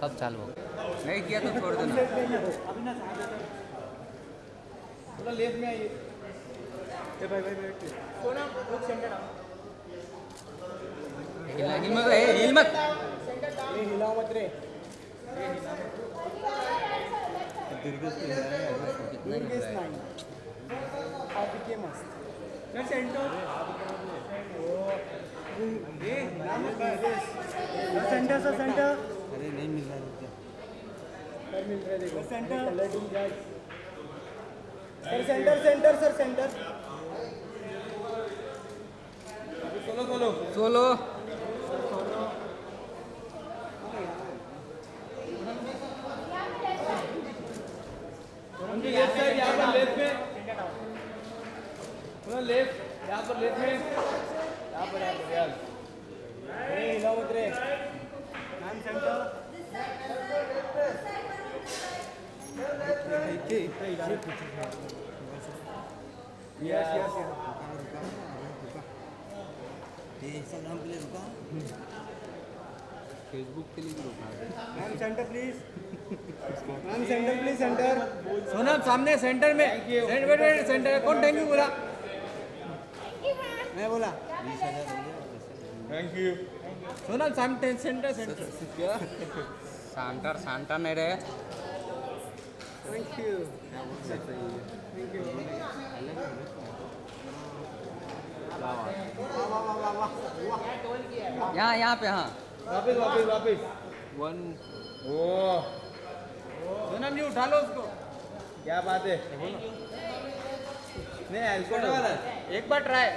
कब चालू होगा? नहीं किया तो छोड़ देना। थोड़ा लेफ्ट में आइए। भाई भाई बैठ सोना लोग सेंटर आओ। हिल मत, हिल मत। ये हिलाओ मत रे। कितना दुर्गेश नाही आप के मस्त sir centre centre sir centre अरे नहीं मिल रहा है। सर मिल रहा है देखो centre sir centre centre sir centre solo solo solo left side यहाँ पर लेफ्ट में थोड़ा लेफ्ट यहाँ पर लेफ्ट में यहाँ पर यार ये हिलाओ मत रे नाम सेंटर यस यस इंस्टाग्राम के लिए रुका, फेसबुक के लिए भी रुका। Ma'am centre please ma'am centre please centre Sonam सामने सेंटर में सेंटर कौन थैंक यू बोला मैं बोला थैंक यू सोनम सामने सेंटर सेंटर सांटर सांटर नहीं रहे। थैंक यू थैंक यू यहाँ पे हाँ। वापस वापस वापस वन ओ सोनम जी उठा लो उसको क्या बात है नहीं अल्कोहल वाला एक बार ट्राई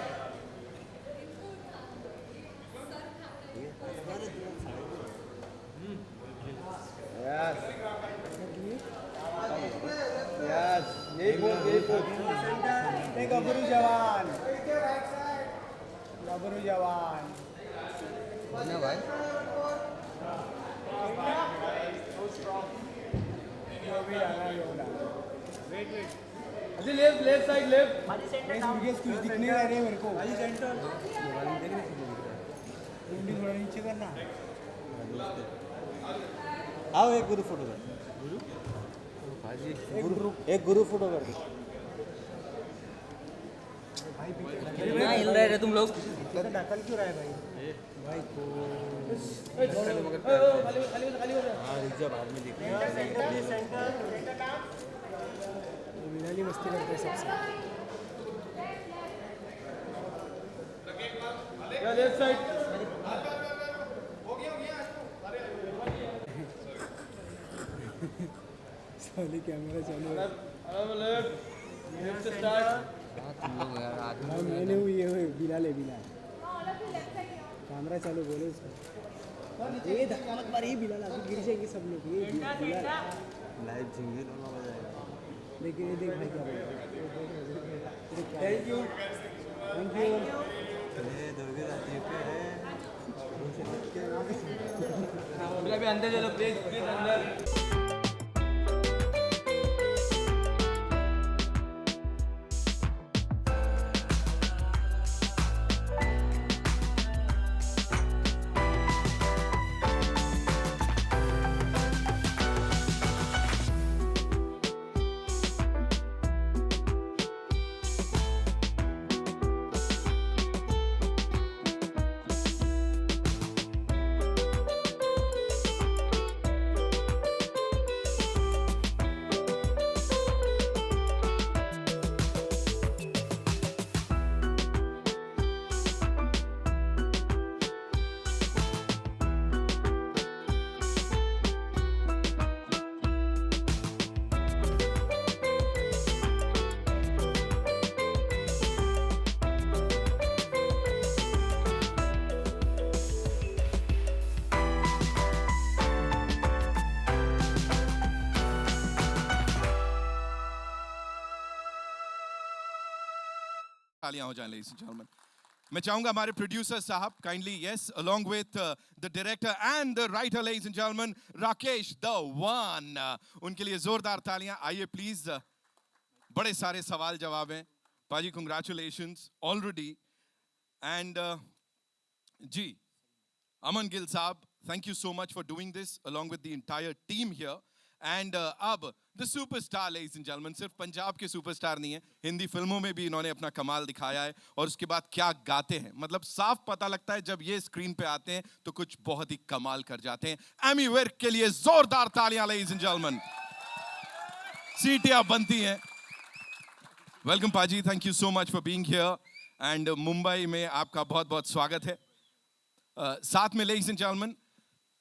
यस यस यही बोल गबरू जवान गबरू जवान ना भाई। अजी लेफ्ट लेफ्ट साइड लेफ्ट कुछ दिखने रह रहे मेरे को अजी सेंटर थोड़ा नीचे करना आओ एक गुरु फोटो कर एक गुरु फोटो कर कितना हिल रहे थे तुम लोग? ढकल क्यों रहा है भाई भाई को मस्ती करते हैं सबसे लेफ्ट साइड साली कैमरा चालू है लेफ्ट स्टार्ट तुम लोग यार आदमी मैंने हुई है बिलाल है बिलाल कैमरा चालू बोले उसको ये धक्का मत मार ये बिलाल आगे गिर जाएंगे सब लोग ये बिलाल लाइव झिंगे दोनों बजाएगा। देखिए ये देख भाई क्या बोल थैंक यू थैंक यू अभी अंदर चलो प्लीज प्लीज अंदर तालियां हो जाएं लेडीज एंड जेंटलमैन। मैं चाहूंगा हमारे प्रोड्यूसर साहब kindly yes along with the director and the writer ladies and gentleman Rakesh the one, उनके लिए जोरदार तालियां। आइए प्लीज। बड़े सारे सवाल जवाब हैं पाजी, कांग्रेचुलेशंस ऑलरेडी। एंड जी अमन गिल साहब Thank you so much for doing this along with the entire team here. And अब the superstar, ladies and gentlemen, सिर्फ पंजाब के सुपरस्टार नहीं है, हिंदी फिल्मों में भी इन्होंने अपना कमाल दिखाया है और उसके बाद क्या गाते हैं, मतलब साफ पता लगता है जब ये स्क्रीन पे आते हैं तो कुछ बहुत ही कमाल कर जाते हैं. एमी विर्क के लिए जोरदार तालियां, ladies and gentlemen. सीटियां बनती हैं. वेलकम पाजी, thank you so much for being here. And Mumbai में आपका बहुत बहुत स्वागत है. साथ में ladies and gentlemen,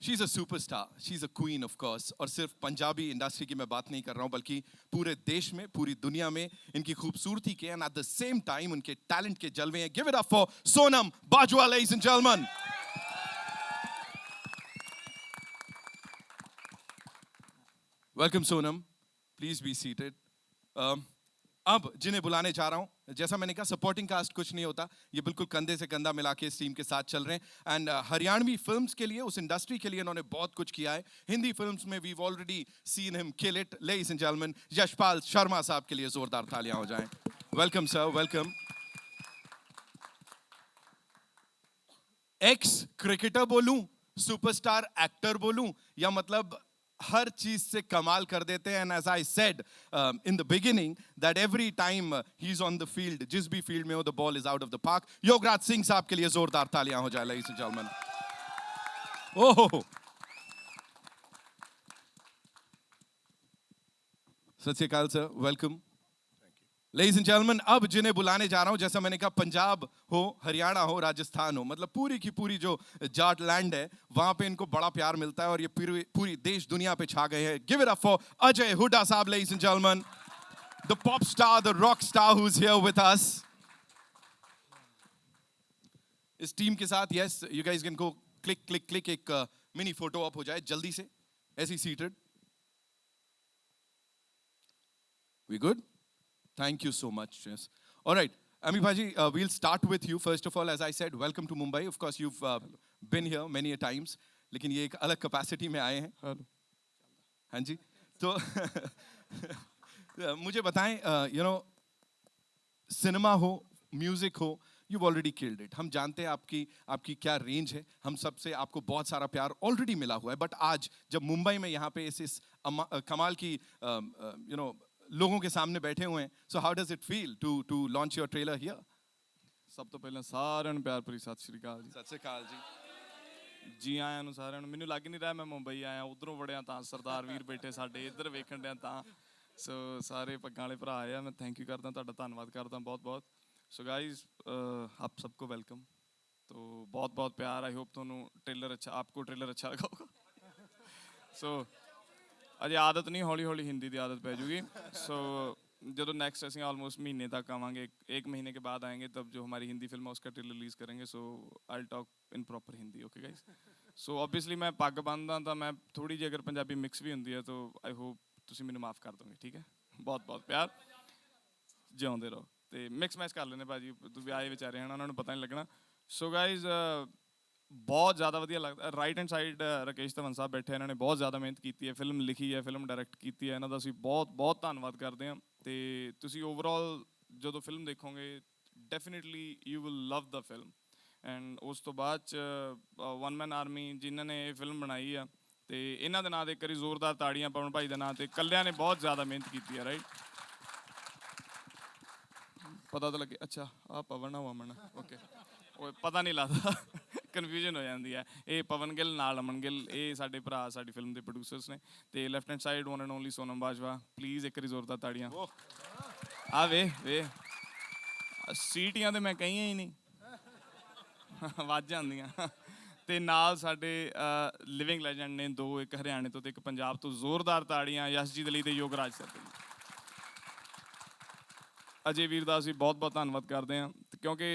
she's a superstar, she's a queen of course. और सिर्फ पंजाबी इंडस्ट्री की मैं बात नहीं कर रहा हूँ, बल्कि पूरे देश में, पूरी दुनिया में इनकी खूबसूरती के and at the same time उनके टैलेंट के जलवे हैं. Give it up for Sonam Bajwa, ladies and gentlemen. Welcome Sonam, please be seated. अब जिन्हें बुलाने जा रहा हूं, जैसा मैंने कहा सपोर्टिंग कास्ट कुछ नहीं होता, ये बिल्कुल कंधे से कंधा मिला के इस टीम के साथ चल रहे हैं. एंड हरियाणवी फिल्म्स के लिए, उस इंडस्ट्री के लिए इन्होंने बहुत कुछ किया है. हिंदी फिल्म्स में we already seen him kill it. Ladies and gentleman, Yashpal Sharma साहब के लिए जोरदार तालियां हो जाएं. Welcome sir, welcome. Ex cricketer बोलूं, सुपरस्टार एक्टर बोलूं, या मतलब हर चीज से कमाल कर देते हैं. And as I said in the beginning that every time he is on the field, जिस भी फील्ड में हो, the ball is out of the park. Yograj Singh साहब के लिए जोरदार तालियां हो जाए, लेडीज एंड जेंटलमैन. ओहो, सत श्री अकाल sir, welcome. Ladies and gentlemen, अब जिन्हें बुलाने जा रहा हूं, जैसा मैंने कहा पंजाब हो, हरियाणा हो, राजस्थान हो, मतलब पूरी की पूरी जो जाट लैंड है वहां पे इनको बड़ा प्यार मिलता है और ये पूरी देश दुनिया पे छा गए हैं. Give it up for Ajay Huda साहब, ladies and gentlemen, the pop star, the rock star who's here with us. इस टीम के साथ, yes, you guys can go click एक मिनी फोटो अप हो जाए जल्दी से, ऐसी seated. We good? Thank you so much. Yes. All right, Ami Bhaji, we'll start with you. First of all, as I said, welcome to Mumbai. Of course, you've been here many a times. लेकिन ये एक अलग capacity में आए हैं. हाँ जी. तो मुझे बताएं, you know, सिनेमा हो, म्यूजिक हो, you've already killed it. हम जानते हैं आपकी क्या रेंज है. हम सबसे आपको बहुत सारा प्यार ऑलरेडी मिला हुआ है. बट आज जब मुंबई में यहाँ पे इस कमाल की you know लोगों के सामने बैठे हुए हैं, so how does it feel to launch your trailer here? ਸਭ ਤੋਂ ਪਹਿਲਾਂ ਸਾਰਿਆਂ ਨੂੰ ਪਿਆਰ ਭਰੀ ਸਤਿ ਸ਼੍ਰੀ ਅਕਾਲ ਜੀ. ਸਤਿ ਸ਼੍ਰੀ ਅਕਾਲ ਜੀ. ਜੀ ਆਇਆਂ ਨੂੰ ਸਾਰਿਆਂ ਨੂੰ. ਮੈਨੂੰ ਲੱਗ ਨਹੀਂ ਰਿਹਾ ਮੈਂ ਮੁੰਬਈ ਆਇਆ, ਉਧਰੋਂ ਵੜਿਆ ਤਾਂ ਸਰਦਾਰ ਵੀਰ ਬੈਠੇ ਸਾਡੇ, ਇੱਧਰ ਵੇਖਣ ਡਿਆ ਤਾਂ. ਸੋ ਸਾਰੇ ਪੱਗਾਂ ਵਾਲੇ ਭਰਾ ਆਏ ਆ, ਮੈਂ ਥੈਂਕ ਯੂ ਕਰਦਾ, ਤੁਹਾਡਾ ਧੰਨਵਾਦ ਕਰਦਾ ਬਹੁਤ ਬਹੁਤ. ਸੋ ਗਾइस, ਆਪ ਸਭ ਕੋ ਵੈਲਕਮ. तो बहुत बहुत प्यार. आई होप ਤੁਹਾਨੂੰ ट्रेलर अच्छा, आपको ट्रेलर अच्छा लगा होगा. सो अजे आदत नहीं, हौली हौली हिंदी की आदत पै जूगी. सो जो नेक्स्ट असी ऑलमोस्ट महीने तक आवांगे, एक महीने के बाद आएंगे, तब जो हमारी हिंदी फिल्म है उसका ट्रेलर रिलीज़ करेंगे. So I talk in proper Hindi. Okay guys. So obviously मैं पग बंदा तो मैं थोड़ी जी अगर पंजाबी मिक्स भी होंगी है तो आई होप तुम मैंने माफ़ कर दोगे. ठीक है, बहुत बहुत प्यार, जिਉਂਦੇ रहो. तो मिक्स मैच कर लेने भाजी, तुम आए बेचारे हैं, उन्होंने पता नहीं लगना. सो गाइज बहुत ज़्यादा वधिया लगता. Right hand side Rakesh Dhawan साहब बैठे, इन्होंने बहुत ज़्यादा मेहनत की है, फिल्म लिखी है, फिल्म डायरैक्ट की है, इन्हों का असीं बहुत बहुत धन्नवाद करते हैं. तो तुसीं ओवरऑल जो फिल्म देखोगे definitely you will love the film. And उस तो बाद वन मैन आर्मी जिन्होंने ये फिल्म बनाई है, तो इन्हों के नाम एक बारी जोरदार ताड़ियां पवन भाई के नाम से, कलिया ने बहुत ज़्यादा मेहनत की है. राइट, पता तो लगे. अच्छा आ पवन आ अमन, ओके, पता नहीं लगता, कन्फ्यूजन हो जाती है. ये पवन गिल नाल अमन गिल, ये साडे भरा साडी फिल्म के प्रोड्यूसर्स ने. तो left hand side one and only Sonam Bajwa. Please एक बारी जोरदार ताड़ियां. आ वे सीटियां तो मैं कही ही नहीं, वज जांदियां. ते नाल साडे लिविंग लैजेंड ने दो, एक हरियाणे तो एक पंजाब तो. जोरदार ताड़ियां यशजीत अली ते योगराज सर दे. अजय वीर का असीं बहुत बहुत धन्नवाद करते हैं, क्योंकि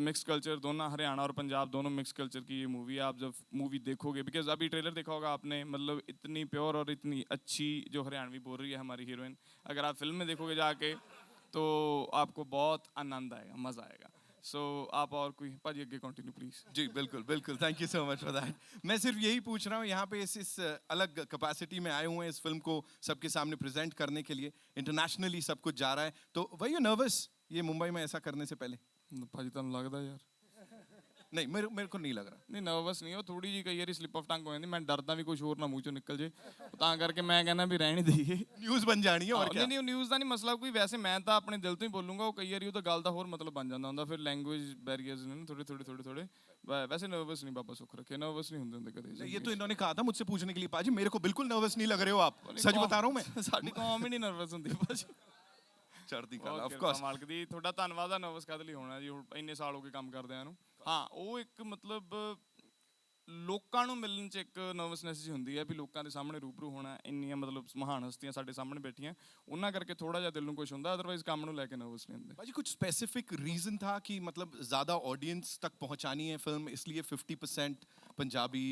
मिक्स कल्चर दोनों, हरियाणा और पंजाब दोनों मिक्स कल्चर की ये मूवी है. आप जब मूवी देखोगे, बिकॉज अभी ट्रेलर देखा होगा आपने, मतलब इतनी प्योर और इतनी अच्छी जो हरियाणवी बोल रही है हमारी हीरोइन, अगर आप फिल्म में देखोगे जाके तो आपको बहुत आनंद आएगा, मज़ा आएगा. सो आप और कोई भाजी अगे कंटिन्यू प्लीज. जी बिल्कुल बिल्कुल, thank you so much for that. मैं सिर्फ यही पूछ रहा हूँ, यहाँ पे इस अलग कैपेसिटी में आए हुए हैं इस फिल्म को सबके सामने प्रेजेंट करने के लिए. इंटरनेशनली सब कुछ जा रहा है, तो वर यू नर्वस ये मुंबई में ऐसा करने से पहले? भाजी तुहानू लगदा यार नहीं मेरे को नहीं लग रहा। ਨਹੀਂ ਨਰਵਸ ਨਹੀਂ, ਉਹ ਥੋੜੀ ਜੀ ਕਈ ਵਾਰੀ ਸਲਿਪ ਆਫ ਟੰਗ ਹੋ ਜਾਂਦੀ। ਮੈਂ ਡਰਦਾ ਵੀ ਕੁਝ ਹੋਰ ਨਾ ਮੂੰਹ ਚੋਂ ਨਿਕਲ ਜੇ, ਤਾਂ ਕਰਕੇ ਮੈਂ ਕਹਿੰਦਾ ਵੀ ਰਹਿਣ ਹੀ ਦਈਏ। न्यूज़ बन जानी है और क्या। ਨਹੀਂ ਨਿਊਜ਼ ਦਾ ਨਹੀਂ ਮਸਲਾ ਕੋਈ, ਵੈਸੇ ਮੈਂ ਤਾਂ ਆਪਣੇ ਦਿਲ ਤੋਂ ਹੀ ਬੋਲੂੰਗਾ। ਉਹ ਕਈ ਵਾਰੀ ਉਹ ਤਾਂ ਗੱਲ ਦਾ ਹੋਰ ਮਤਲਬ ਬਣ ਜਾਂਦਾ ਹੁੰਦਾ, ਫਿਰ ਲੈਂਗੁਏਜ ਬੈਰੀਅਰਸ ਨੇ ਥੋੜੇ। वैसे नर्वस नहीं, बाबा सुख रखे, नर्वस नहीं होते कभी। ये तो इन्होंने कहा था मुझसे पूछने के लिए, पाजी मेरे को बिल्कुल नर्वस नहीं लग रहे हो आप, सच बता रहा हूँ मैं। ਸਾਡੀ ਕੌਮ ਹੀ ਨਹੀਂ ਨਰਵਸ ਹੁੰਦੀ ਭਾਜੀ। ਚੜ੍ਹਦੀ ਕਲਾ ਆਫ ਕੋਰਸ। ਮਾਲਕ ਦੀ ਤੁਹਾਡਾ ਧੰਨਵਾਦ ਆ, ਨਰਵਸ ਕਦ ਲਈ ਹੋਣਾ ਜੀ, ਹੁਣ ਇੰਨੇ ਸਾਲ ਹੋ ਗਏ ਕੰਮ ਕਰਦਿਆਂ ਨੂੰ। ਹਾਂ ਉਹ ਇੱਕ ਮਤਲਬ ਲੋਕਾਂ ਨੂੰ ਮਿਲਣ 'ਚ ਇੱਕ ਨਰਵਸਨੈਸ ਜੀ ਹੁੰਦੀ ਹੈ ਵੀ ਲੋਕਾਂ ਦੇ ਸਾਹਮਣੇ ਰੂਬਰੂ ਹੋਣਾ, ਇੰਨੀਆਂ ਮਤਲਬ ਮਹਾਨ ਹਸਤੀਆਂ ਸਾਡੇ ਸਾਹਮਣੇ ਬੈਠੀਆਂ, ਉਹਨਾਂ ਕਰਕੇ ਥੋੜਾ ਜਿਹਾ ਦਿਲ ਨੂੰ ਕੁਝ ਹੁੰਦਾ, ਅਦਰਵਾਈਜ਼ ਕੰਮ ਨੂੰ ਲੈ ਕੇ ਨਰਵਸ ਨਹੀਂ ਹੁੰਦੇ। भाजी कुछ स्पेसिफिक रीजन था कि मतलब ज़्यादा ऑडियंस तक पहुंचानी है फिल्म, इसलिए 50% पंजाबी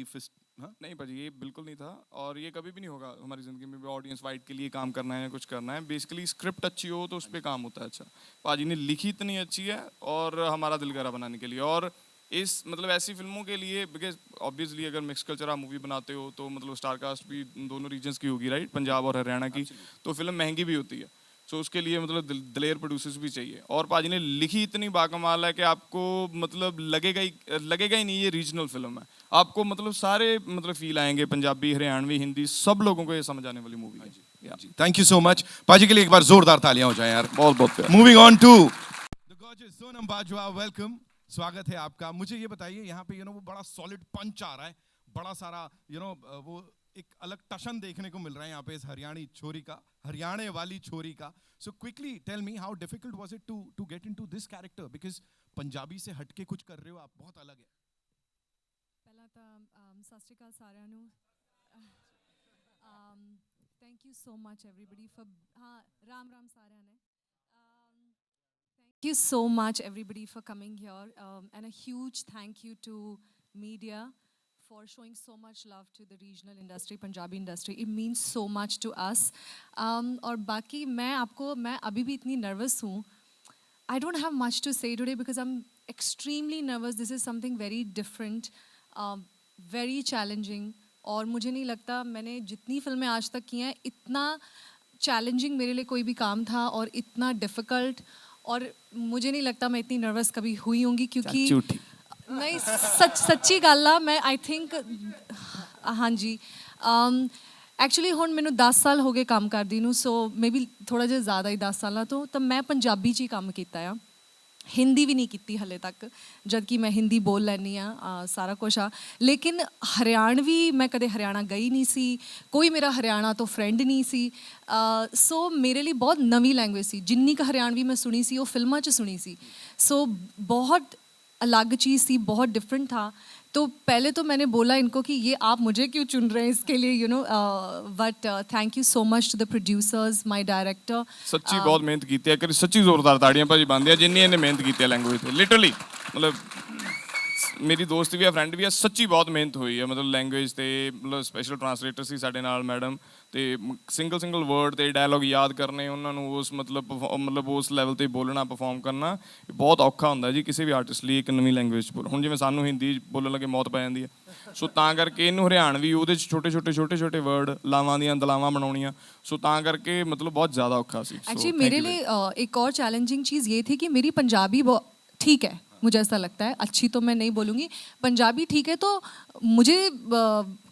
हाँ? नहीं भाजी ये बिल्कुल नहीं था, और ये कभी भी नहीं होगा हमारी ज़िंदगी में भी ऑडियंस वाइड के लिए काम करना है या कुछ करना है। बेसिकली स्क्रिप्ट अच्छी हो तो उस पर काम होता है। अच्छा भाजी ने लिखी इतनी अच्छी है और हमारा दिल करा बनाने के लिए, और इस मतलब ऐसी फिल्मों के लिए, बिकॉज ऑब्वियसली अगर मिक्स कल्चर आप मूवी बनाते हो तो मतलब स्टार कास्ट भी दोनों रीजन्स की होगी, राइट, पंजाब और हरियाणा की, तो फिल्म महंगी भी होती है। सो उसके लिए मतलब दिलेर प्रोड्यूसर्स भी चाहिए, और पाजी ने लिखी इतनी बाकमाल है कि आपको मतलब लगेगा ही नहीं ये रीजनल फिल्म है। आपको मतलब सारे मतलब फील आएंगे, पंजाबी, हरियाणवी, हिंदी, सब लोगों को ये समझ आने वाली मूवी है। थैंक यू सो मच पाजी के लिए, एक बार जोरदार तालियां हो जाएं यार। बहुत moving on to the gorgeous Sonam Bajwa, welcome, स्वागत है आपका। मुझे ये बताइए यहाँ पे वो बड़ा सॉलिड पंच आ रहा है, बड़ा सारा वो एक अलग टशन देखने को मिल रहा है यहाँ पे इस हरियाणे वाली छोरी का। So quickly tell me how difficult was it to get into this character, because Punjabi से हटके कुछ कर रहे हो आप, बहुत अलग है। पहला तो सत श्री अकाल सारिਆਂ ਨੂੰ। Thank you so much everybody for हाँ राम सारिਆਂ ने। Thank you so much everybody for coming here, and a huge thank you to media for showing so much love to the regional industry, Punjabi industry. It means so much to us. और बाकी मैं अभी भी इतनी nervous हूँ. I don't have much to say today because I'm extremely nervous. This is something very different, very challenging. और मुझे नहीं लगता मैंने जितनी फिल्में आज तक की हैं इतना challenging मेरे लिए कोई भी काम था और इतना difficult, और मुझे नहीं लगता मैं इतनी नर्वस कभी हुई होंगी, क्योंकि नहीं सच्ची गल आ, मैं आई थिंक हाँ जी एक्चुअली हुण मैनू 10 साल हो गए काम करदी नूं, सो मे बी थोड़ा जिहा ज़्यादा ही 10 साल तो मैं पंजाबी च ही काम कीता आ, हिंदी भी नहीं की हले तक, जबकि मैं हिंदी बोल लैनी सारा कुछ आ, लेकिन हरियाणवी मैं कदे हरियाणा गई नहीं सी, कोई मेरा हरियाणा तो फ्रेंड नहीं सी, सो मेरे लिए बहुत नवी लैंग्वेज सी। जिन्नी का हरियाणवी मैं सुनी सी वो फिल्मां च सुनी सी, सो बहुत अलग चीज़ थी, बहुत डिफरेंट था। तो पहले तो मैंने बोला इनको कि ये आप मुझे क्यों चुन रहे हैं इसके लिए, but thank you so much to the producers, my director. सच्ची बहुत मेहनत की है, कर सच्ची जोरदार ताड़ियां भाजी बनदी है जिन्नी इन्हें मेहनत की है लैंग्वेज ते, लिटरली मतलब मेरी दोस्त भी है, फ्रेंड भी है, सच्ची बहुत मेहनत हुई है मतलब लैंग्वेज ते, मतलब स्पैशल ट्रांसलेटर सी साडे नाल मैडम, ते सिंगल वर्ड ते डायलॉग याद करने, उन्होंने उस मतलब उस लैवल ते बोलना, परफॉर्म करना बहुत औखा होंदा जी किसी भी आर्टिस्ट लिए एक नवीं लैंग्वेज बोल। हुण जिवें सानूं हिंदी बोलण लगे मौत पै जांदी है, सो तां करके इहनूं हरियाणवी ਉਹਦੇ छोटे वर्ड लावां ਦੀਆਂ दलावां बनाउणियां, सो तां करके मतलब बहुत ज़्यादा औखा सी। एक्चुअली मेरे लिए एक और चैलेंजिंग चीज़ ये थी कि मेरी पंजाबी ठीक है, मुझे ऐसा लगता है, अच्छी तो मैं नहीं बोलूँगी, पंजाबी ठीक है, तो मुझे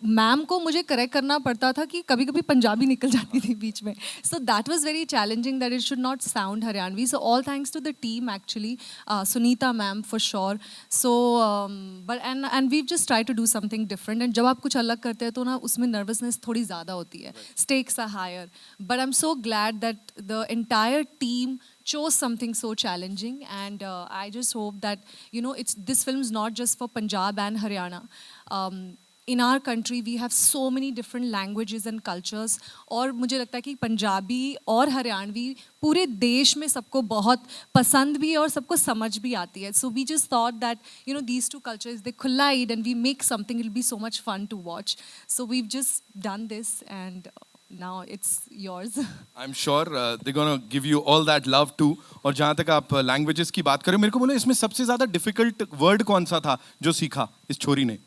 मैम को मुझे करेक्ट करना पड़ता था कि कभी कभी पंजाबी निकल जाती थी बीच में, so that was very challenging that it should not sound Haryanvi. So all thanks to the team actually, Sunita ma'am for sure, so but and we just try to do something different, and जब आप कुछ अलग करते हैं तो ना उसमें nervousness थोड़ी ज़्यादा होती है, stakes are higher, but I am so glad that the entire team chose something so challenging, and I just hope that this film is not just for Punjab and Haryana. In our country we have so many different languages and cultures, और मुझे लगता है कि पंजाबी और हरियाणवी पूरे देश में सबको बहुत पसंद भी है और सबको समझ भी आती है, so we just thought that these two cultures, they collide and we make something, it'll be so much fun to watch, so we've just done this, and now it's yours. I'm sure they're gonna give you all that love too. और जहाँ तक आप languages की बात करें, मेरे को बोलो इसमें सबसे ज़्यादा डिफिकल्ट वर्ड कौन सा था जो सीखा इस छोरी ने?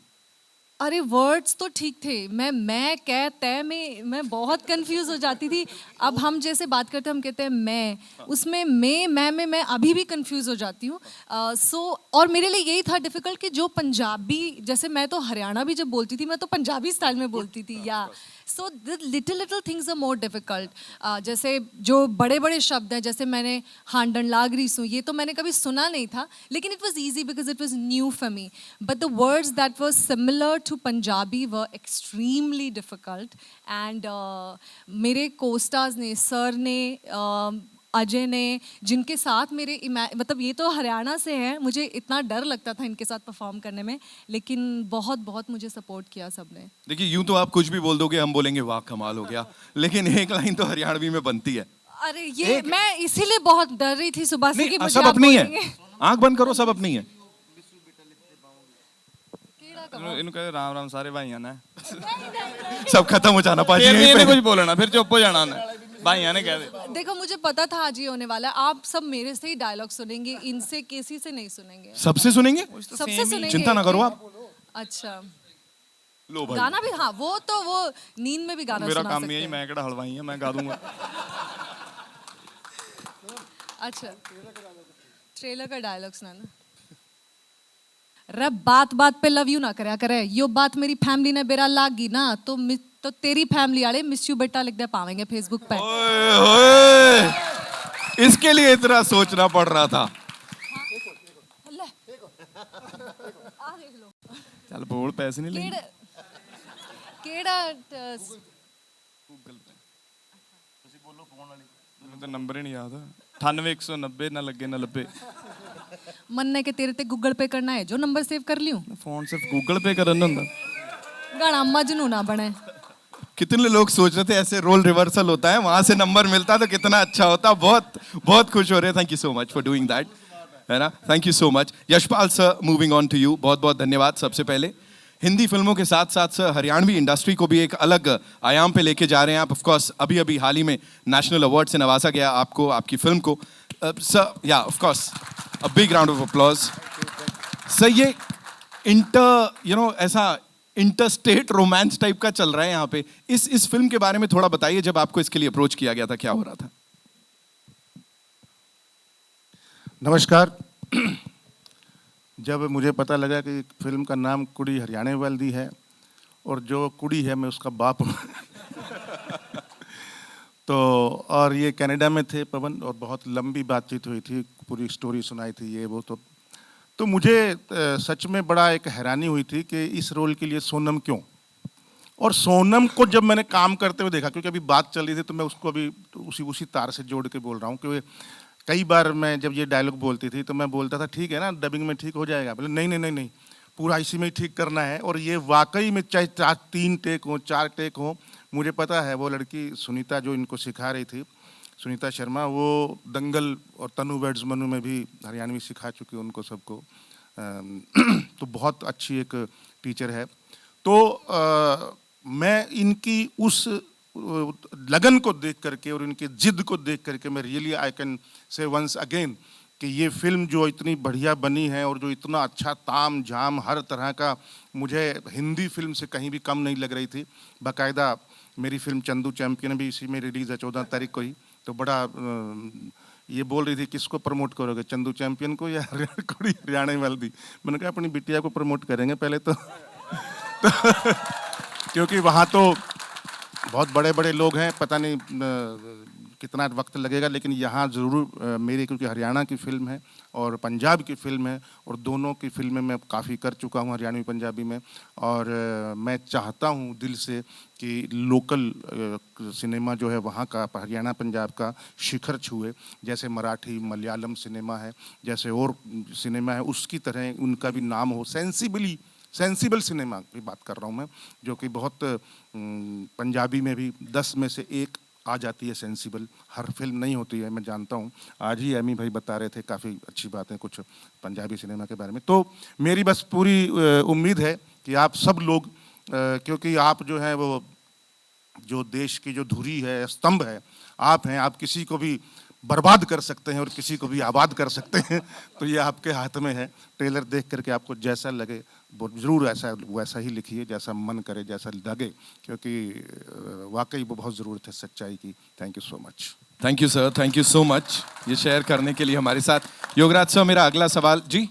अरे वर्ड्स तो ठीक थे, मैं कह तय में मैं बहुत कंफ्यूज हो जाती थी। अब हम जैसे बात करते हैं, हम कहते हैं मैं, उसमें मैं में मैं अभी भी कंफ्यूज हो जाती हूँ। सो और मेरे लिए यही था डिफ़िकल्ट कि जो पंजाबी, जैसे मैं तो हरियाणा भी जब बोलती थी मैं तो पंजाबी स्टाइल में बोलती थी, yeah so the little things are more difficult. जैसे जो बड़े बड़े शब्द हैं, जैसे मैंने हांडन लागरी सु, ये तो मैंने कभी सुना नहीं था, लेकिन it was easy because it was new for me, but the words that were similar to Punjabi were extremely difficult, and मेरे co-stars ने, सर ने, अजय ने, जिनके साथ मेरे मतलब ये तो हरियाणा से हैं, मुझे इतना डर लगता था इनके साथ परफॉर्म करने में, लेकिन बहुत बहुत मुझे सपोर्ट किया सबने। देखिए यूं तो आप कुछ भी बोल दोगे, हम बोलेंगे वाह कमाल हो गया, लेकिन एक लाइन तो हरियाणवी में बनती है। अरे ये मैं इसीलिए बहुत डर रही थी सुबह से कि मुझे सब आप अपनी है, बोलेंगे। आंख बंद करो, सब अपनी है। ਇਹਨੂੰ ਕਹਿੰਦੇ ਰਾਮ ਰਾਮ ਸਾਰੇ ਭਾਈਆਂ ਨੇ सब खत्म हो जाना पाजी, ਫਿਰ यहीं ਇਹਨੇ पे। ਕੁਝ ਬੋਲਣਾ, ਫਿਰ ਚੁੱਪ ਹੋ ਜਾਣਾ ਉਹਨੇ, ਭਾਈਆਂ ਨੇ ਕਹਿ ਦੇ। देखो मुझे पता था आज ये होने वाला है, आप सब मेरे से ही डायलॉग सुनेंगे, इनसे किसी से नहीं सुनेंगे, सबसे सुनेंगे, सबसे सुनेंगे। चिंता ना करो आप। अच्छा लो भाई, गाना भी, हाँ वो तो वो नींद में भी गाना ਮੇਰਾ सुना ਕੰਮ सकते ਹੀ ਹੈ ਜੀ, हैं। ਮੈਂ ਕਿਹੜਾ ਹਲਵਾਈ ਆ, ਮੈਂ ਗਾ ਦੂੰਗਾ। अच्छा ट्रेलर का डायलॉग सुनाना। रे बात बात पे लव यू ना करया करे, यो बात मेरी फैमिली ने बेरा लागी ना तो तेरी फैमिली वाले मिस यू बेटा लिख दे पावेंगे फेसबुक पे। ओए होए, इसके लिए इतना सोचना पड़ रहा था। ले आ देख लो ਚੱਲ ਬੋਲ, ਪੈਸੇ ਨਹੀਂ ਲੈਣੇ। केड़ा ਮੈਨੂੰ ਤਾਂ ਨੰਬਰ ਹੀ ਨਹੀਂ ਯਾਦ। 98190 ਨਾ ਲੱਗੇ ਨਾ ਲੱਭੇ। मन्ने के तेरे ते गूगल पे करना है, जो नंबर सेव कर लियो। ਫੋਨ ਸਿਰਫ ਗੂਗਲ ਪੇ ਕਰਨ ਹੁੰਦਾ। गाना मजनू ना बने। कितने लोग सोच रहे थे ऐसे रोल रिवर्सल होता है, वहां से नंबर मिलता तो कितना अच्छा होता। बहुत बहुत खुश हो रहे हैं। Thank you so much for doing that, है ना। Thank you so much Yashpal sir, moving on to you. बहुत बहुत धन्यवाद। सबसे पहले हिंदी फिल्मों के साथ साथ सर हरियाणवी इंडस्ट्री को भी एक अलग आयाम पे लेके जा रहे हैं आप। ऑफ कोर्स अभी अभी हाल ही में नेशनल अवार्ड से नवाजा गया आपको, आपकी फिल्म को। सर या of course a big round of applause. Sir ये ऐसा इंटर स्टेट रोमांस टाइप का चल रहा है यहाँ पे, इस फिल्म के बारे में थोड़ा बताइए। जब आपको इसके लिए अप्रोच किया गया था, क्या हो रहा था? नमस्कार। जब मुझे पता लगा कि फिल्म का नाम कुड़ी हरियाणे वाली है और जो कुड़ी है मैं उसका बाप हूँ तो और ये कनाडा में थे पवन, और बहुत लंबी बातचीत हुई थी, पूरी स्टोरी सुनाई थी ये वो। तो मुझे सच में बड़ा एक हैरानी हुई थी कि इस रोल के लिए सोनम क्यों। और सोनम को जब मैंने काम करते हुए देखा, क्योंकि अभी बात चल रही थी तो मैं उसको अभी उसी तार से जोड़ के बोल रहा हूँ, क्योंकि कई बार मैं जब ये डायलॉग बोलती थी तो मैं बोलता था ठीक है ना, डबिंग में ठीक हो जाएगा। बोले नहीं नहीं नहीं नहीं, पूरा इसी में ही ठीक करना है। और ये वाकई में चाहे 3 टेक हो 4 टेक हो, मुझे पता है वो लड़की सुनीता जो इनको सिखा रही थी, सुनीता शर्मा, वो दंगल और तनु वेड्स मनु में भी हरियाणवी सिखा चुकी है उनको सबको। तो बहुत अच्छी एक टीचर है। तो मैं इनकी उस लगन को देख करके और इनकी जिद को देख करके मैं really I can say once again कि ये फिल्म जो इतनी बढ़िया बनी है और जो इतना अच्छा ताम झाम हर तरह का, मुझे हिंदी फिल्म से कहीं भी कम नहीं लग रही थी। बाकायदा मेरी फिल्म चंदू चैंपियन भी इसी में रिलीज़ है 14 तारीख को ही। तो बड़ा ये बोल रही थी किसको प्रमोट करोगे, चंदू चैंपियन को या कुड़ी हरियाणा वाली। मैंने कहा अपनी बिटिया को प्रमोट करेंगे पहले तो, क्योंकि वहाँ तो बहुत बड़े बड़े लोग हैं, पता नहीं कितना वक्त लगेगा, लेकिन यहाँ ज़रूर मेरी, क्योंकि हरियाणा की फिल्म है और पंजाब की फिल्म है और दोनों की फिल्में मैं काफ़ी कर चुका हूँ हरियाणवी पंजाबी में। और मैं चाहता हूँ दिल से कि लोकल सिनेमा जो है वहाँ का, हरियाणा पंजाब का शिखर छुए, जैसे मराठी मलयालम सिनेमा है, जैसे और सिनेमा है, उसकी तरह उनका भी नाम हो। सेंसिबल सिनेमा की बात कर रहा हूँ मैं, जो कि बहुत पंजाबी में भी 10 में से 1 आ जाती है सेंसिबल। हर फिल्म नहीं होती है, मैं जानता हूँ। आज ही एमी भाई बता रहे थे काफ़ी अच्छी बातें कुछ पंजाबी सिनेमा के बारे में। तो मेरी बस पूरी उम्मीद है कि आप सब लोग, क्योंकि आप जो हैं वो जो देश की जो धुरी है, स्तंभ है, आप हैं। आप किसी को भी बर्बाद कर सकते हैं और किसी को भी आबाद कर सकते हैं। तो ये आपके हाथ में है। ट्रेलर देख करके आपको जैसा लगे वो ज़रूर वैसा ही लिखिए, जैसा मन करे, जैसा लगे, क्योंकि वाकई वो बहुत ज़रूरत है सच्चाई की। Thank you so much. Thank you sir, thank you so much ये शेयर करने के लिए हमारे साथ। योगराज सर, मेरा अगला सवाल जी,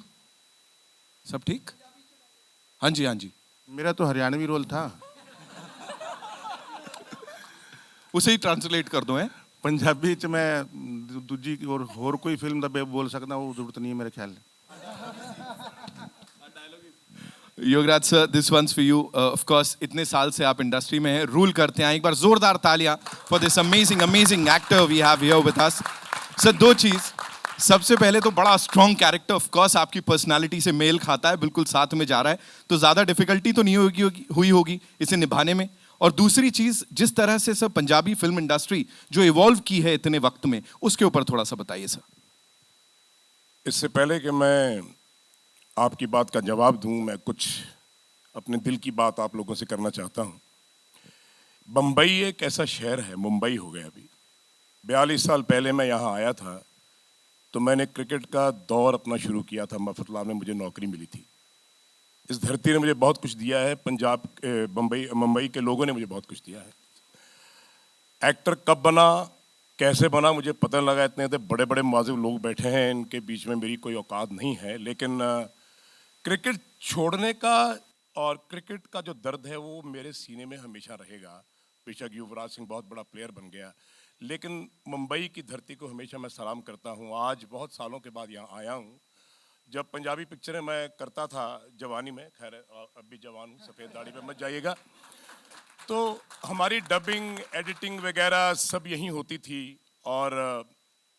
सब ठीक? हाँ जी, हाँ जी, मेरा तो हरियाणवी रोल था। उसे ही ट्रांसलेट कर दो। है पंजाबी च मैं दूजी और कोई फिल्म दा बोल सकदा, वो जरूरत नहीं है मेरे ख्याल। Yograj sir, this one's for you. Of course इतने साल से आप इंडस्ट्री में हैं, रूल करते हैं। एक बार जोरदार तालियां for this amazing amazing actor we have here with us. Sir, दो चीज, सबसे पहले तो बड़ा स्ट्रॉन्ग कैरेक्टर, ऑफ कोर्स आपकी पर्सनालिटी से मेल खाता है, बिल्कुल साथ में जा रहा है, तो ज्यादा डिफिकल्टी तो नहीं हुई होगी इसे निभाने में। और दूसरी चीज, जिस तरह से सर पंजाबी फिल्म इंडस्ट्री जो इवॉल्व की है इतने वक्त में, उसके ऊपर थोड़ा सा बताइए सर। इससे पहले कि मैं आपकी बात का जवाब दूं, मैं कुछ अपने दिल की बात आप लोगों से करना चाहता हूं। बम्बई एक ऐसा शहर है, मुंबई हो गया अभी। 42 साल पहले मैं यहाँ आया था तो मैंने क्रिकेट का दौर अपना शुरू किया था। मफतलाल में मुझे नौकरी मिली थी। इस धरती ने मुझे बहुत कुछ दिया है। पंजाब, मुंबई के लोगों ने मुझे बहुत कुछ दिया है। एक्टर कब बना, कैसे बना, मुझे पता नहीं लगा। इतने बड़े बड़े मुआजिब लोग बैठे हैं, इनके बीच में मेरी कोई औकात नहीं है। लेकिन क्रिकेट छोड़ने का और क्रिकेट का जो दर्द है वो मेरे सीने में हमेशा रहेगा। बेशक युवराज सिंह बहुत बड़ा प्लेयर बन गया, लेकिन मुंबई की धरती को हमेशा मैं सलाम करता हूँ। आज बहुत सालों के बाद यहाँ आया हूँ। जब पंजाबी पिक्चरें मैं करता था जवानी में, खैर अब भी जवान हूँ, सफ़ेद दाढ़ी पे मत जाइएगा, तो हमारी डबिंग, एडिटिंग वगैरह सब यहीं होती थी। और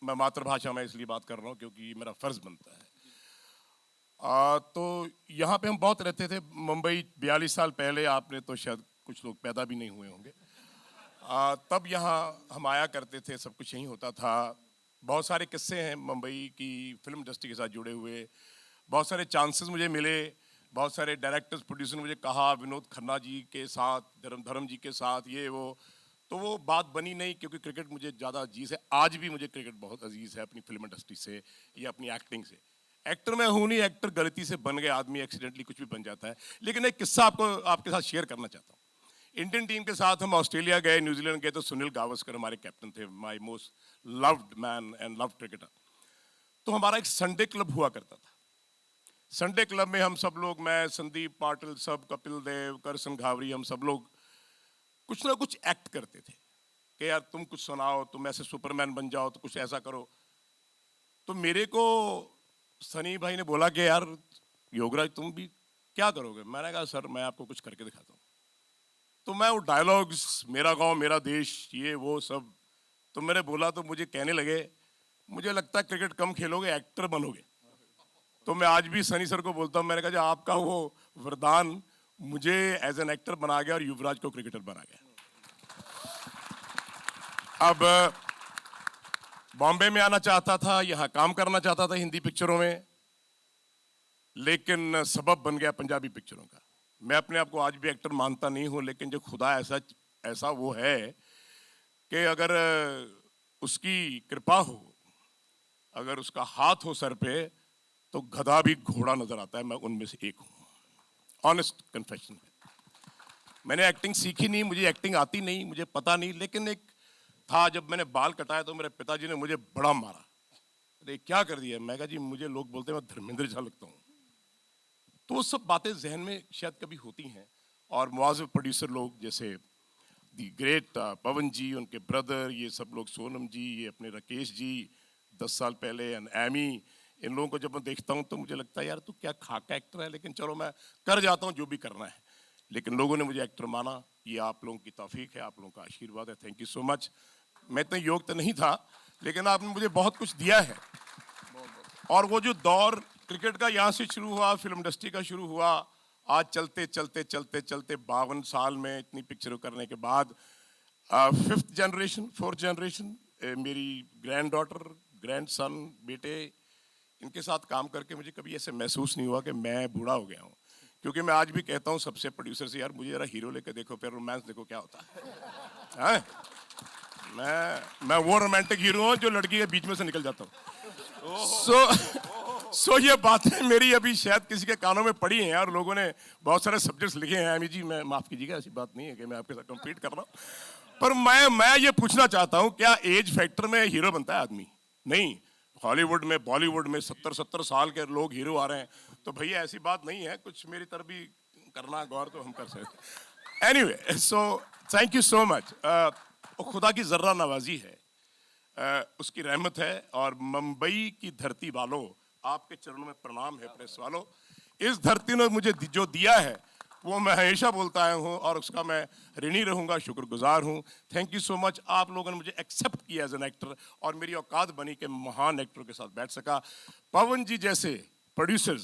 मैं मातृभाषा में इसलिए बात कर रहा हूँ क्योंकि मेरा फ़र्ज़ बनता है। तो यहाँ पे हम बहुत रहते थे। मुंबई 42 साल पहले, आपने तो शायद कुछ लोग पैदा भी नहीं हुए होंगे, तब यहाँ हम आया करते थे, सब कुछ यहीं होता था। बहुत सारे किस्से हैं मुंबई की फिल्म इंडस्ट्री के साथ जुड़े हुए। बहुत सारे चांसेस मुझे मिले, बहुत सारे डायरेक्टर्स, प्रोड्यूसर ने मुझे कहा विनोद खन्ना जी के साथ, धर्म जी के साथ, ये वो, तो वो बात बनी नहीं क्योंकि क्रिकेट मुझे ज़्यादा अजीज़ है। आज भी मुझे क्रिकेट बहुत अजीज़ है, अपनी फिल्म इंडस्ट्री से या अपनी एक्टिंग से। एक्टर मैं हूँ नहीं, एक्टर गलती से बन गया, आदमी एक्सीडेंटली कुछ भी बन जाता है। लेकिन एक किस्सा आपके साथ शेयर करना चाहता हूँ। इंडियन टीम के साथ हम ऑस्ट्रेलिया गए, न्यूजीलैंड गए, तो सुनील गावस्कर हमारे कैप्टन थे, my most loved man and loved cricketer. तो हमारा एक संडे क्लब हुआ करता था। संडे क्लब में हम सब लोग, मैं, संदीप पाटिल, सब, कपिल देव, करसन घावरी, हम सब लोग कुछ ना कुछ एक्ट करते थे कि यार तुम कुछ सुनाओ, तुम ऐसे सुपरमैन बन जाओ, तो कुछ ऐसा करो। तो मेरे को सनी भाई ने बोला कि यार योगराज तुम भी क्या करोगे? मैंने कहा सर मैं आपको कुछ करके दिखाता हूँ। तो मैं वो डायलॉग्स, मेरा गांव मेरा देश, ये वो सब, तो मैंने बोला तो मुझे कहने लगे मुझे लगता है क्रिकेट कम खेलोगे, एक्टर बनोगे। तो मैं आज भी सनी सर को बोलता हूँ, मैंने कहा आपका वो वरदान मुझे एज एन एक्टर बना गया और युवराज को क्रिकेटर बना गया। अब बॉम्बे में आना चाहता था, यहाँ काम करना चाहता था हिंदी पिक्चरों में, लेकिन सबब बन गया पंजाबी पिक्चरों का। मैं अपने आप को आज भी एक्टर मानता नहीं हूँ, लेकिन जो खुदा ऐसा वो है कि अगर उसकी कृपा हो, अगर उसका हाथ हो सर पे, तो गधा भी घोड़ा नजर आता है। मैं उनमें से एक हूँ, ऑनेस्ट कन्फेशन है। मैंने एक्टिंग सीखी नहीं, मुझे एक्टिंग आती नहीं, मुझे पता नहीं, लेकिन एक था जब मैंने बाल कटाया तो मेरे पिताजी ने मुझे बड़ा मारा। अरे क्या कर दिया? मैं कहा जी मुझे लोग बोलते हैं मैं धर्मेंद्र झा लगता हूँ। तो वो सब बातें जहन में शायद कभी होती हैं। और मुआज़िब प्रोड्यूसर लोग जैसे दी ग्रेट पवन जी, उनके ब्रदर, ये सब लोग, सोनम जी, ये अपने राकेश जी 10 साल पहले, एंड एमी, इन लोगों को जब मैं देखता हूँ तो मुझे लगता है यार तू क्या खाका एक्टर है, लेकिन चलो मैं कर जाता हूँ जो भी करना है। लेकिन लोगों ने मुझे एक्टर माना, ये आप लोगों की तौफीक है, आप लोगों का आशीर्वाद है। Thank you so much. मैं इतना योग तो नहीं था, लेकिन आपने मुझे बहुत कुछ दिया है। और वो जो दौर क्रिकेट का यहाँ से शुरू हुआ, फिल्म इंडस्ट्री का शुरू हुआ, आज चलते चलते चलते चलते 52 साल में इतनी पिक्चरों करने के बाद 5th जनरेशन, 4th जनरेशन, मेरी ग्रैंड डॉटर, ग्रैंड सन, बेटे, इनके साथ काम करके मुझे कभी ऐसे महसूस नहीं हुआ कि मैं बूढ़ा हो गया हूँ। क्योंकि मैं आज भी कहता हूँ सबसे प्रोड्यूसर से, यार मुझे जरा हीरो लेकर देखो, फिर रोमांस देखो क्या होता है। मैं वो रोमांटिक हीरो हूँ जो लड़की के बीच में से निकल जाता हूँ। सो ये बातें मेरी अभी शायद किसी के कानों में पड़ी हैं और लोगों ने बहुत सारे सब्जेक्ट्स लिखे हैं। एमी जी, मैं माफ कीजिएगा, ऐसी बात नहीं है कि मैं आपके साथ कम्पीट कर रहा हूँ, पर मैं ये पूछना चाहता हूँ, क्या एज फैक्टर में हीरो बनता है आदमी? नहीं। हॉलीवुड में, बॉलीवुड में 70-70 साल के लोग हीरो आ रहे हैं, तो भैया ऐसी बात नहीं है, कुछ मेरी तरफ भी करना गौर तो हम कर सकते। Anyway, so thank you so much. खुदा की जर्रा नवाजी है, उसकी रहमत है, और मुंबई की धरती वालों, आपके चरणों में प्रणाम है प्रेस वालों। इस धरती ने मुझे जो दिया है वो मैं हमेशा बोलता आया हूँ और उसका मैं ऋणी रहूँगा, शुक्रगुजार हूँ। थैंक यू सो मच, आप लोगों ने मुझे एक्सेप्ट किया एज एन एक्टर और मेरी औकात बनी कि महान एक्टरों के साथ बैठ सका। पवन जी जैसे प्रोड्यूसर्स,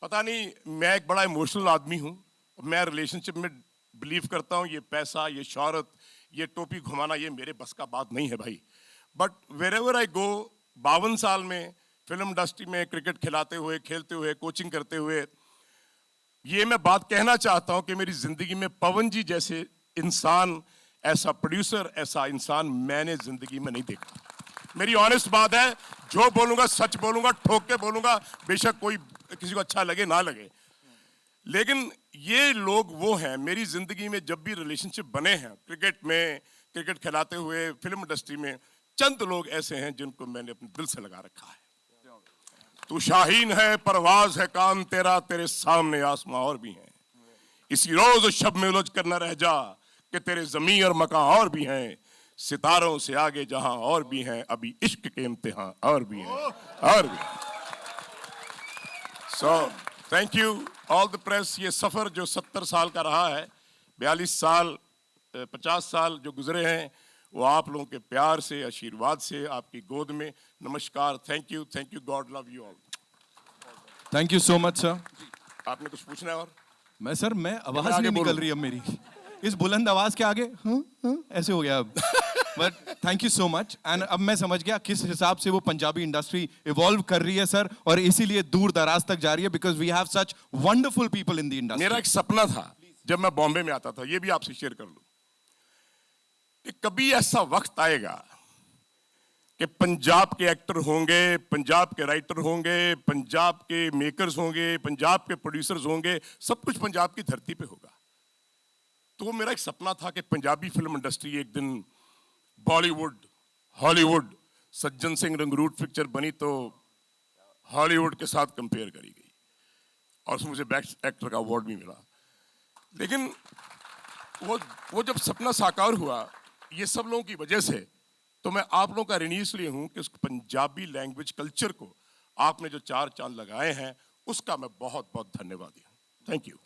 पता नहीं, मैं एक बड़ा इमोशनल आदमी हूँ, मैं रिलेशनशिप में बिलीव करता हूँ। ये पैसा, ये शोहरत, ये टोपी घुमाना, ये मेरे बस का बात नहीं है भाई। बट वेर एवर आई गो, 52 साल में फिल्म इंडस्ट्री में क्रिकेट खिलाते हुए, खेलते हुए, कोचिंग करते हुए, ये मैं बात कहना चाहता हूं कि मेरी जिंदगी में पवन जी जैसे इंसान, ऐसा प्रोड्यूसर, ऐसा इंसान मैंने जिंदगी में नहीं देखा। मेरी ऑनेस्ट बात है, जो बोलूंगा सच बोलूंगा, ठोक के बोलूंगा, बेशक कोई किसी को अच्छा लगे ना लगे, लेकिन ये लोग वो हैं मेरी जिंदगी में। जब भी रिलेशनशिप बने हैं क्रिकेट में, क्रिकेट खिलाते हुए, फिल्म इंडस्ट्री में, चंद लोग ऐसे हैं जिनको मैंने अपने दिल से लगा रखा है। तू शाहीन है, परवाज है काम तेरा, तेरे सामने आसमां और भी हैं, इसी रोज शब में उलझ कर न रह जा कि तेरे जमीन और मकान और भी हैं, सितारों से आगे जहां और भी हैं, अभी इश्क के इम्तिहान और भी हैं, और भी। सो thank you all the press. ये सफर जो 70 साल का रहा है, 42 साल, 50 साल जो गुजरे हैं, वो आप लोगों के प्यार से, आशीर्वाद से, आपकी गोद में। नमस्कार, thank you, God love you all. Thank you so much sir. आपने कुछ पूछना है? और मैं सर, मैं आवाज आगे नहीं निकल बोलूं? रही अब मेरी, इस बुलंद आवाज के आगे ऐसे हो गया अब। But thank you so much. And अब मैं समझ गया किस हिसाब से वो पंजाबी इंडस्ट्री इवॉल्व कर रही है सर, और इसीलिए दूर दराज तक जा रही है, because we have such wonderful people in the industry. मेरा एक सपना था जब मैं बॉम्बे में आता था, ये भी आपसे शेयर कर लूं, कि कभी ऐसा वक्त आएगा कि पंजाब के एक्टर होंगे, पंजाब के राइटर होंगे, पंजाब के मेकर्स होंगे, पंजाब के प्रोड्यूसर्स होंगे, सब कुछ पंजाब की धरती पे होगा। तो मेरा एक सपना था कि पंजाबी फिल्म इंडस्ट्री एक दिन बॉलीवुड, हॉलीवुड, सज्जन सिंह रंगरूट पिक्चर बनी तो हॉलीवुड के साथ कंपेयर करी गई और उसमें मुझे बेस्ट एक्टर का अवार्ड भी मिला। लेकिन वो जब सपना साकार हुआ, ये सब लोगों की वजह से, तो मैं आप लोगों का ऋणी इसलिए हूं कि उस पंजाबी लैंग्वेज कल्चर को आपने जो 4 चांद लगाए हैं, उसका मैं बहुत बहुत धन्यवाद दूं। Thank you.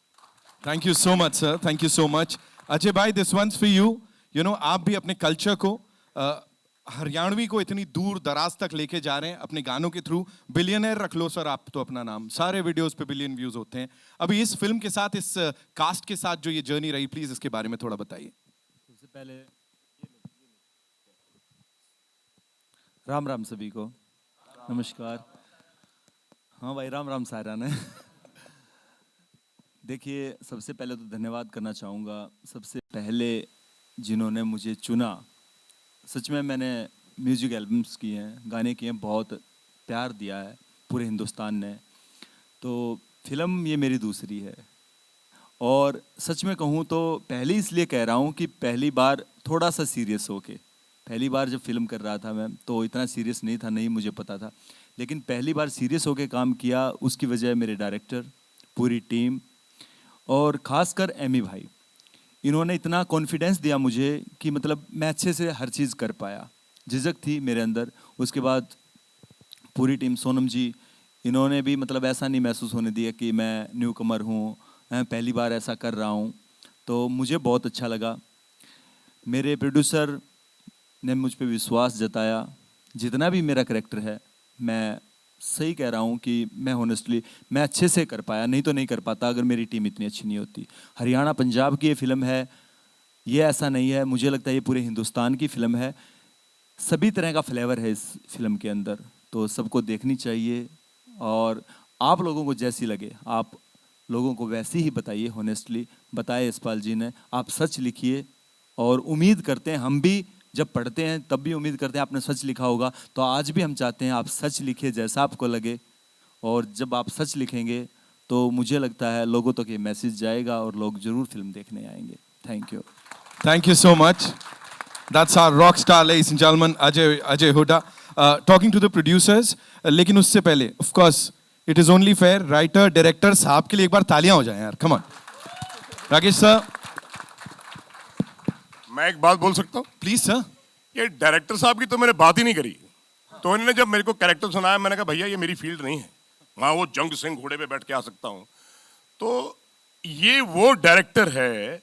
Thank you so much sir, thank you so much. Ajay भाई, this one's for you. You know, आप भी अपने कल्चर को, हरियाणवी को इतनी दूर दराज तक लेके जा रहे हैं अपने गानों के थ्रू। बिलियनर रख लो सर आप तो अपना नाम, सारे वीडियोस पे बिलियन व्यूज होते हैं। अभी इस फिल्म के साथ, इस कास्ट के साथ जो ये जर्नी रही, प्लीज इसके बारे में थोड़ा बताइए। सबसे पहले राम राम सभी को, नमस्कार। हाँ भाई, राम राम सारा ने। देखिए, सबसे पहले तो धन्यवाद करना चाहूँगा सबसे पहले जिन्होंने मुझे चुना। सच में मैंने म्यूजिक एल्बम्स किए हैं, गाने किए हैं, बहुत प्यार दिया है पूरे हिंदुस्तान ने। तो फिल्म ये मेरी दूसरी है, और सच में कहूँ तो पहली इसलिए कह रहा हूँ कि पहली बार थोड़ा सा सीरियस होके, पहली बार जब फिल्म कर रहा था मैं, तो इतना सीरियस नहीं था, नहीं मुझे पता था, लेकिन पहली बार सीरियस होके काम किया। उसकी वजह मेरे डायरेक्टर, पूरी टीम, और ख़ासकर एमी भाई, इन्होंने इतना कॉन्फिडेंस दिया मुझे कि मतलब मैं अच्छे से हर चीज़ कर पाया। झिझक थी मेरे अंदर, उसके बाद पूरी टीम, सोनम जी, इन्होंने भी मतलब ऐसा नहीं महसूस होने दिया कि मैं न्यू कमर हूँ, पहली बार ऐसा कर रहा हूँ। तो मुझे बहुत अच्छा लगा। मेरे प्रोड्यूसर ने मुझ पे विश्वास जताया। जितना भी मेरा करैक्टर है, मैं सही कह रहा हूँ कि मैं होनेस्टली मैं अच्छे से कर पाया, नहीं तो नहीं कर पाता अगर मेरी टीम इतनी अच्छी नहीं होती। हरियाणा पंजाब की ये फिल्म है, ये ऐसा नहीं है, मुझे लगता है ये पूरे हिंदुस्तान की फिल्म है। सभी तरह का फ्लेवर है इस फिल्म के अंदर, तो सबको देखनी चाहिए। और आप लोगों को जैसी लगे, आप लोगों को वैसी ही बताइए, होनेस्टली बताए यशपाल जी ने। आप सच लिखिए, और उम्मीद करते हैं हम भी जब पढ़ते हैं तब भी उम्मीद करते हैं आपने सच लिखा होगा, तो आज भी हम चाहते हैं आप सच लिखिए जैसा आपको लगे, और जब आप सच लिखेंगे तो मुझे लगता है लोगों तक ये मैसेज जाएगा और लोग जरूर फिल्म देखने आएंगे। Thank you. Thank you so much. That's our rock star, ladies and gentlemen, Ajay Huda. Talking to the producers, लेकिन उससे पहले, of course, it is only fair, writer, director साहब के लिए एक बार तालियां हो जाएं यार, come on. राकेश सर, मैं एक बात बोल सकता हूँ? Please sir. ये डायरेक्टर साहब की तो मैंने बात ही नहीं करी। तो इन्होंने जब मेरे को कैरेक्टर सुनाया, मैंने कहा भैया ये मेरी फील्ड नहीं है, हाँ वो जंग सिंह घोड़े पे बैठ के आ सकता हूँ। तो ये वो डायरेक्टर है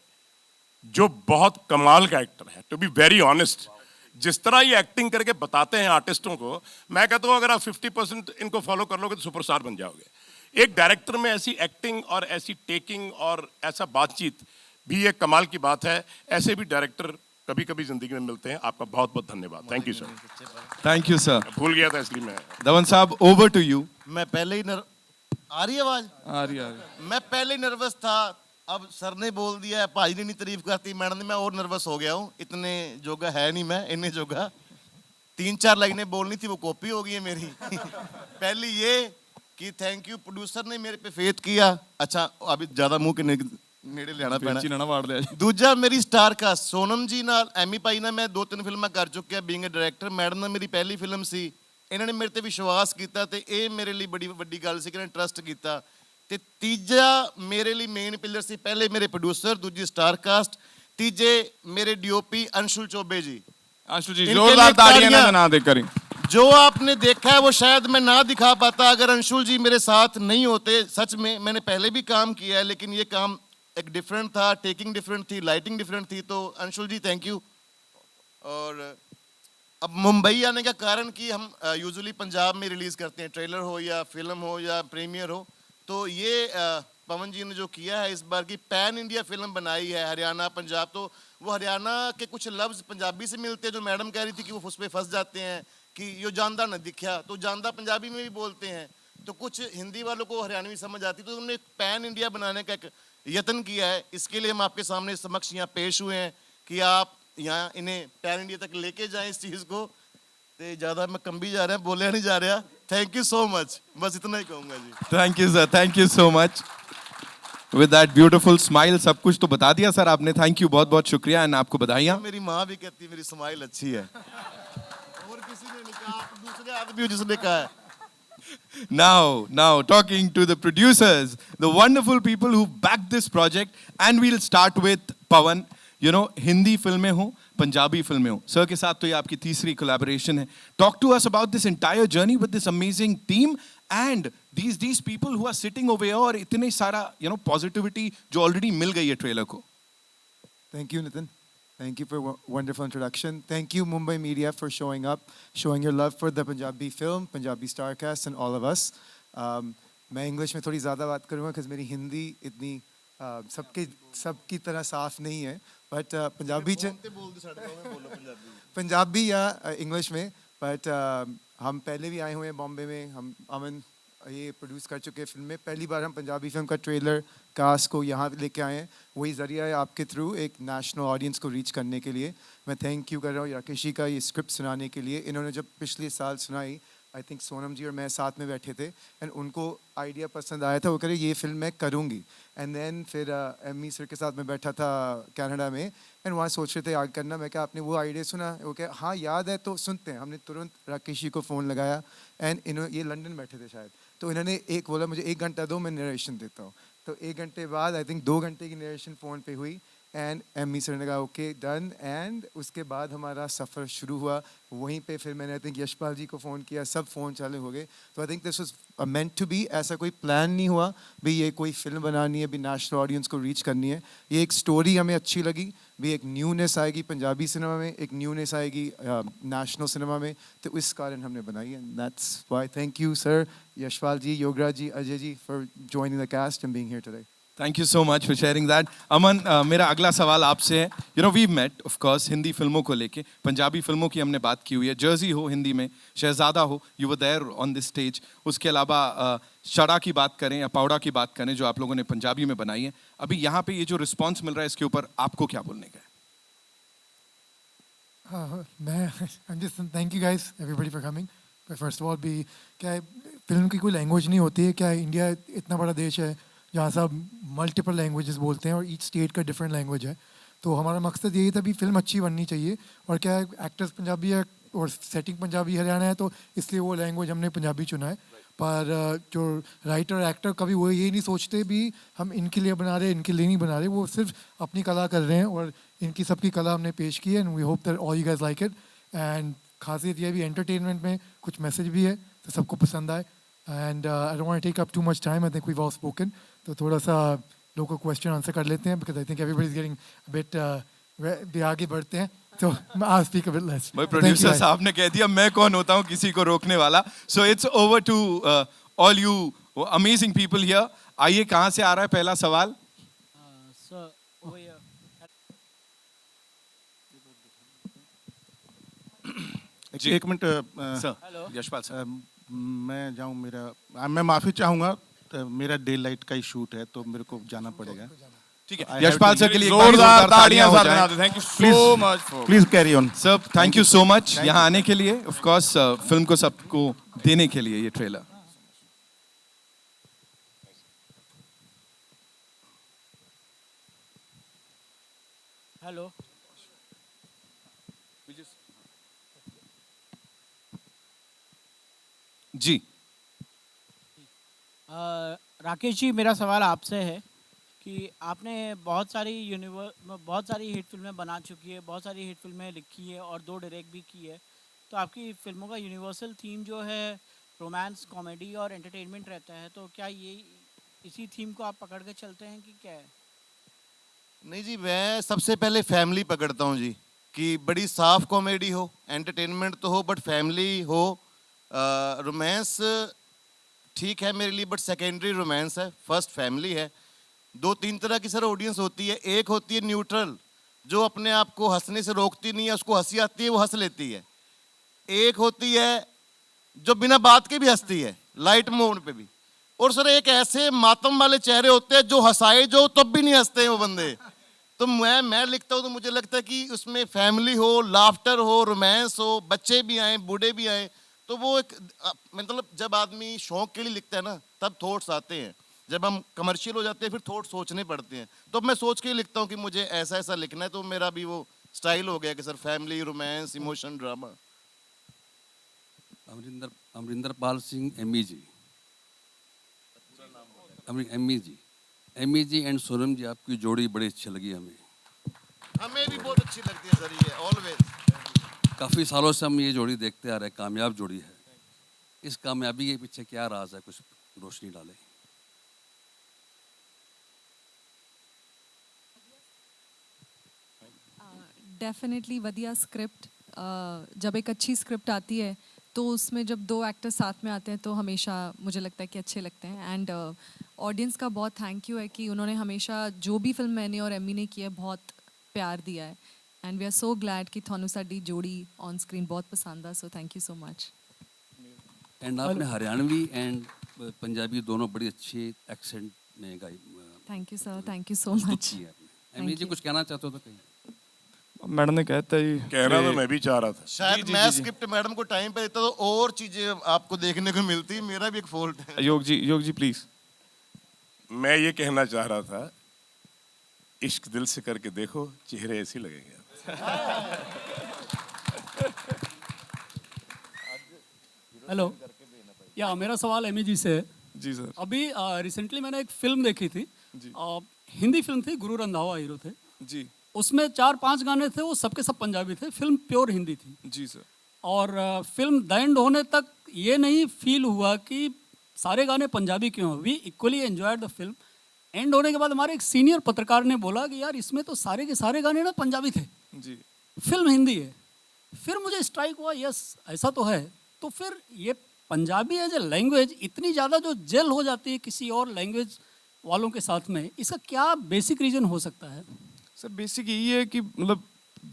जो बहुत कमाल का एक्टर है, टू बी वेरी ऑनेस्ट। जिस तरह ये एक्टिंग करके बताते हैं आर्टिस्टों को, मैं कहता हूँ अगर आप 50% इनको फॉलो कर लोगे तो सुपरस्टार बन जाओगे। एक डायरेक्टर में ऐसी एक्टिंग और ऐसी टेकिंग और ऐसा बातचीत भी एक कमाल की बात है। ऐसे भी डायरेक्टर कभी कभी जिंदगी में मिलते हैं। आपका बहुत बहुत धन्यवाद। Thank you sir. Thank you sir. भूल गया था इसलिए मैं। धवन साहब, over to you. मैं पहले ही आ रही है आवाज? आ रही है। मैं पहले ही नर्वस था, अब सर ने बोल दिया है, भाई ने नहीं तारीफ करती, मैडम ने, मैं और नर्वस हो गया हूँ। इतने जोगा है नहीं मैं, इन्हें जोगा। 3-4 लाइनें बोलनी थी, वो कॉपी हो गई है मेरी। पहली ये कि थैंक यू प्रोड्यूसर ने मेरे पे फेथ किया। अच्छा अभी ज्यादा मुंह के नेड़े लेना पैना। दूजा मेरी स्टार कास्ट, सोनम जी नाल एमी पाई ना मैं 2-3 फिल्मां कर चुकिया बीइंग ए डायरेक्टर। मैडम ने मेरी पहली फिल्म सी, इन्होंने मेरे ते विश्वास किया, तो ये मेरे लिए बड़ी वड्डी गल सी कि इन्होंने ट्रस्ट किया। ते तीजा मेरे लिए मेन पिलर सी, पहले मेरे प्रोड्यूसर, दूजी स्टार कास्ट, तीजे मेरे डीओपी अंशुल चौबे जी। अंशुल जी जोरदार तालियां ना देकर ही। जो आपने देखा है वो शायद मैं ना दिखा पाता अगर अंशुल जी मेरे साथ नहीं होते। सच में मैंने पहले भी काम किया है, लेकिन ये काम एक डिफरेंट था, टेकिंग डिफरेंट थी, लाइटिंग डिफरेंट थी। तो अंशुल जी थैंक यू। और अब मुंबई आने का कारण कि हम यूजुअली पंजाब में रिलीज़ करते हैं, ट्रेलर हो या फिल्म हो या प्रीमियर हो। तो ये पवन जी ने जो किया है इस बार की पैन इंडिया फिल्म बनाई है, हरियाणा पंजाब। तो वो हरियाणा के कुछ लफ्ज़ पंजाबी से मिलते हैं, जो मैडम कह रही थी कि वो उस पर फंस जाते हैं कि यो जानदा न दिखा, तो जानदा पंजाबी में भी बोलते हैं, तो कुछ हिंदी वालों को हरियाणवी समझ आती। तो उन्होंने पैन इंडिया बनाने का एक यत्न किया है। इसके लिए हम आपके सामने समक्ष यहाँ पेश हुए हैं कि आप यहाँ इन्हें पैन इंडिया तक लेके जाएं इस चीज़ को। तो ज़्यादा मैं कम भी जा रहा है, बोलिया नहीं जा रहा। थैंक यू सो मच, बस इतना ही कहूँगा जी। Thank you sir, thank you so much. With that beautiful smile, सब कुछ तो बता दिया सर आपने। थैंक यू, बहुत बहुत शुक्रिया एंड आपको बधाइयाँ। मेरी माँ भी कहती है मेरी स्माइल अच्छी है, और किसी ने नहीं कहा, आप दूसरे आदमी हो जिसने कहा है। Now, talking to the producers, the wonderful people who backed this project, and we'll start with Pawan. You know, Hindi फिल्में हो, पंजाबी फिल्में हो, सर के साथ तो ये आपकी तीसरी collaboration है. Talk to us about this entire journey with this amazing team and these people who are sitting over here और इतने सारा positivity जो already मिल गई है trailer को. Thank you, Nitin. Thank you for a wonderful introduction. Thank you, Mumbai Media, for showing up, showing your love for the Punjabi film, Punjabi Starcast, and all of us. मैं English में थोड़ी ज़्यादा बात करूँगा क्योंकि मेरी हिंदी इतनी सबकी तरह साफ नहीं है, बट पंजाबी या इंग्लिश में। बट हम पहले भी आए हुए हैं बॉम्बे में, हम अमन ये प्रोड्यूस कर चुके हैं फिल्म में। पहली बार हम पंजाबी फिल्म का ट्रेलर कास्ट को यहाँ लेके आए हैं, वही ज़रिया है आपके थ्रू एक नेशनल ऑडियंस को रीच करने के लिए। मैं थैंक यू कर रहा हूँ राकेश जी का ये स्क्रिप्ट सुनाने के लिए। इन्होंने जब पिछले साल सुनाई, आई थिंक सोनम जी और मैं साथ में बैठे थे, एंड उनको आइडिया पसंद आया था, वो कह रहे ये फिल्म मैं करूँगी। एंड देन फिर एमी सर के साथ मैं बैठा था कनाडा में, एंड वहाँ सोच रहे थे आगे करना। मैं क्या आपने वो आइडिया सुना? वो क्या हाँ याद है, तो सुनते हैं। हमने तुरंत राकेश जी को फ़ोन लगाया, एंड ये लंदन बैठे थे शायद, तो इन्होंने एक बोला मुझे 1 घंटा दो, मैं नरेशन देता हूँ। तो 1 घंटे बाद आई थिंक 2 घंटे की नरेशन फ़ोन पे हुई, एंड एमी सर ने कहा ओके डन। एंड उसके बाद हमारा सफ़र शुरू हुआ। वहीं पे फिर मैंने आई थिंक यशपाल जी को फ़ोन किया, सब फ़ोन चालू हो गए। तो I think this was meant to be. ऐसा कोई प्लान नहीं हुआ भी ये कोई फिल्म बनानी है, भी नेशनल ऑडियंस को रीच करनी है। ये एक स्टोरी हमें अच्छी लगी, भी एक न्यूनेस आएगी पंजाबी सिनेमा में, एक न्यूनेस आएगी नेशनल सिनेमा में, तो इस कारण हमने बनाई है। That's why thank you sir, Yashpal ji, Yograj ji, Ajay ji for joining the cast and being here today. Thank you so much for sharing that. Aman, मेरा अगला सवाल आपसे है. You know, we've met, of course, Hindi फिल्मों को लेके. पंजाबी फिल्मों की हमने बात की हुई है. जर्सी हो हिंदी में, शहजादा हो, you were there on this stage. उसके अलावा शड़ा की बात करें या पावड़ा की बात करें जो आप लोगों ने पंजाबी में बनाई है. अभी यहाँ पे ये जो रिस्पॉन्स मिल रहा है इसके ऊपर आपको क्या बोलने का है? I'm just thank you guys everybody for coming. But first of all भी क्या है, फिल्म की कोई लैंग्वेज नहीं होती है, क्या है, इंडिया इतना बड़ा देश है जहाँ सब मल्टीपल लैंग्वेजेस बोलते हैं और ईच स्टेट का डिफरेंट लैंग्वेज है. तो हमारा मकसद यही था भी फिल्म अच्छी बननी चाहिए और क्या है एक्टर्स पंजाबी है और सेटिंग पंजाबी हरियाणा है तो इसलिए वो लैंग्वेज हमने पंजाबी चुना है. पर जो राइटर एक्टर कभी वो ये नहीं सोचते भी हम इनके लिए बना रहे इनके लिए नहीं बना रहे, वो सिर्फ अपनी कला कर रहे हैं और इनकी सबकी कला हमने पेश की है. And we hope that all you guys like it. And खासियत ये भी एंटरटेनमेंट में कुछ मैसेज भी है तो सबको पसंद आए. And I don't want to take up too much time. I think we have all spoken. तो थोड़ा सा लोगों को क्वेश्चन आंसर कर लेते हैं because I think everybody is getting bit आगे बढ़ते हैं. तो I speak a bit less. भाई प्रोड्यूसर साहब ने कह दिया मैं कौन होता हूँ किसी को रोकने वाला. So it's over to all you amazing people here. आइए कहाँ से आ रहा है पहला सवाल? एक मिनट सर यशपाल सर. मैं जाऊं, मैं माफ़ी चाहूँगा, मेरा डे लाइट का ही शूट है तो मेरे को जाना पड़ेगा. ठीक है यशपाल सर के लिए जोरदार तालियां हो जाए. Thank you so much for please carry on sir. Thank you so much यहाँ आने के लिए. ऑफ कोर्स फिल्म को सबको देने के लिए ये ट्रेलर. हेलो. जी राकेश जी, मेरा सवाल आपसे है कि आपने बहुत सारी हिट फिल्में बना चुकी है, बहुत सारी हिट फिल्में लिखी है और 2 डायरेक्ट भी की है. तो आपकी फिल्मों का यूनिवर्सल थीम जो है रोमांस, कॉमेडी और एंटरटेनमेंट रहता है. तो क्या ये इसी थीम को आप पकड़ के चलते हैं कि क्या है? नहीं जी, मैं सबसे पहले फैमिली पकड़ता हूँ जी, कि बड़ी साफ कॉमेडी हो, एंटरटेनमेंट तो हो बट फैमिली हो. रोमांस ठीक है मेरे लिए बट सेकेंडरी रोमांस है, फर्स्ट फैमिली है. 2-3 तरह की सर ऑडियंस होती है. एक होती है न्यूट्रल, जो अपने आप को हंसने से रोकती नहीं है, उसको हंसी आती है वो हंस लेती है. एक होती है जो बिना बात के भी हंसती है, लाइट मोड पे भी. और सर एक ऐसे मातम वाले चेहरे होते हैं जो हंसाए जो तब भी नहीं हंसते हैं वो बंदे. तो मैं लिखता हूँ तो मुझे लगता है कि उसमें फैमिली हो, लाफ्टर हो, रोमांस हो, बच्चे भी आए, बूढ़े भी आए. तो वो एक मतलब जब आदमी शौक के लिए लिखता है ना तब थॉट्स आते हैं. जब हम कमर्शियल हो जाते हैं फिर थॉट सोचने पड़ते हैं. तो मैं सोच के ही लिखता हूँ कि मुझे ऐसा ऐसा लिखना है. तो मेरा भी वो स्टाइल हो गया कि sir family, romance, emotion, drama. Amarinder Pal Singh Ammy ji. Ammy ji and Sonam ji, आपकी जोड़ी बड़ी अच्छी लगी हमें. हमें भी बहुत अच्छी लगती है सर ये ऑलवेज. काफ़ी सालों से हम ये जोड़ी देखते आ रहे हैं, कामयाब जोड़ी है. इस कामयाबी के पीछे क्या राज है, कुछ रोशनी डालें. डेफिनेटली वधिया स्क्रिप्ट. जब एक अच्छी स्क्रिप्ट आती है तो उसमें जब 2 एक्टर्स साथ में आते हैं तो हमेशा मुझे लगता है कि अच्छे लगते हैं. एंड ऑडियंस का बहुत थैंक यू है कि उन्होंने हमेशा जो भी फिल्म मैंने और एमी ने की है बहुत प्यार दिया है. And we are so glad कि थानू साडी जोड़ी ऑन स्क्रीन बहुत पसंद आ. So thank you so much. And आपने हरियाणवी एंड पंजाबी दोनों बड़ी अच्छी एक्सेंट में गाई. Thank you sir, thank you so much. Ammy ji कुछ कहना चाहते हो तो कहीं? मैडम ने कहता है कहना तो मैं भी चाह रहा था. शायद मैं स्क्रिप्ट मैडम को टाइम पे देता तो और चीजें आपको देखने को मिलती. मेरा भी एक फॉल्ट है. योग जी प्लीज. मैं ये कहना चाह रहा था, इश्क दिल से करके देखो, चेहरे ऐसे लगेंगे. हेलो. या मेरा सवाल एमी जी से है. जी सर. अभी रिसेंटली मैंने एक फिल्म देखी थी. हिंदी फिल्म थी, गुरु रंधावा हीरो थे. जी. उसमें 4-5 गाने थे, वो सबके सब पंजाबी थे. फिल्म प्योर हिंदी थी. जी सर. और फिल्म द एंड होने तक ये नहीं फील हुआ कि सारे गाने पंजाबी क्यों. We equally enjoyed the film. And होने के बाद हमारे एक सीनियर पत्रकार ने बोला कि यार इसमें तो सारे के सारे गाने ना पंजाबी थे, जी. फिल्म हिंदी है. फिर मुझे स्ट्राइक हुआ, यस ऐसा तो है. तो फिर ये पंजाबी एज ए लैंग्वेज इतनी ज़्यादा जो जेल हो जाती है किसी और लैंग्वेज वालों के साथ में, इसका क्या बेसिक रीज़न हो सकता है? सर बेसिक यही है कि मतलब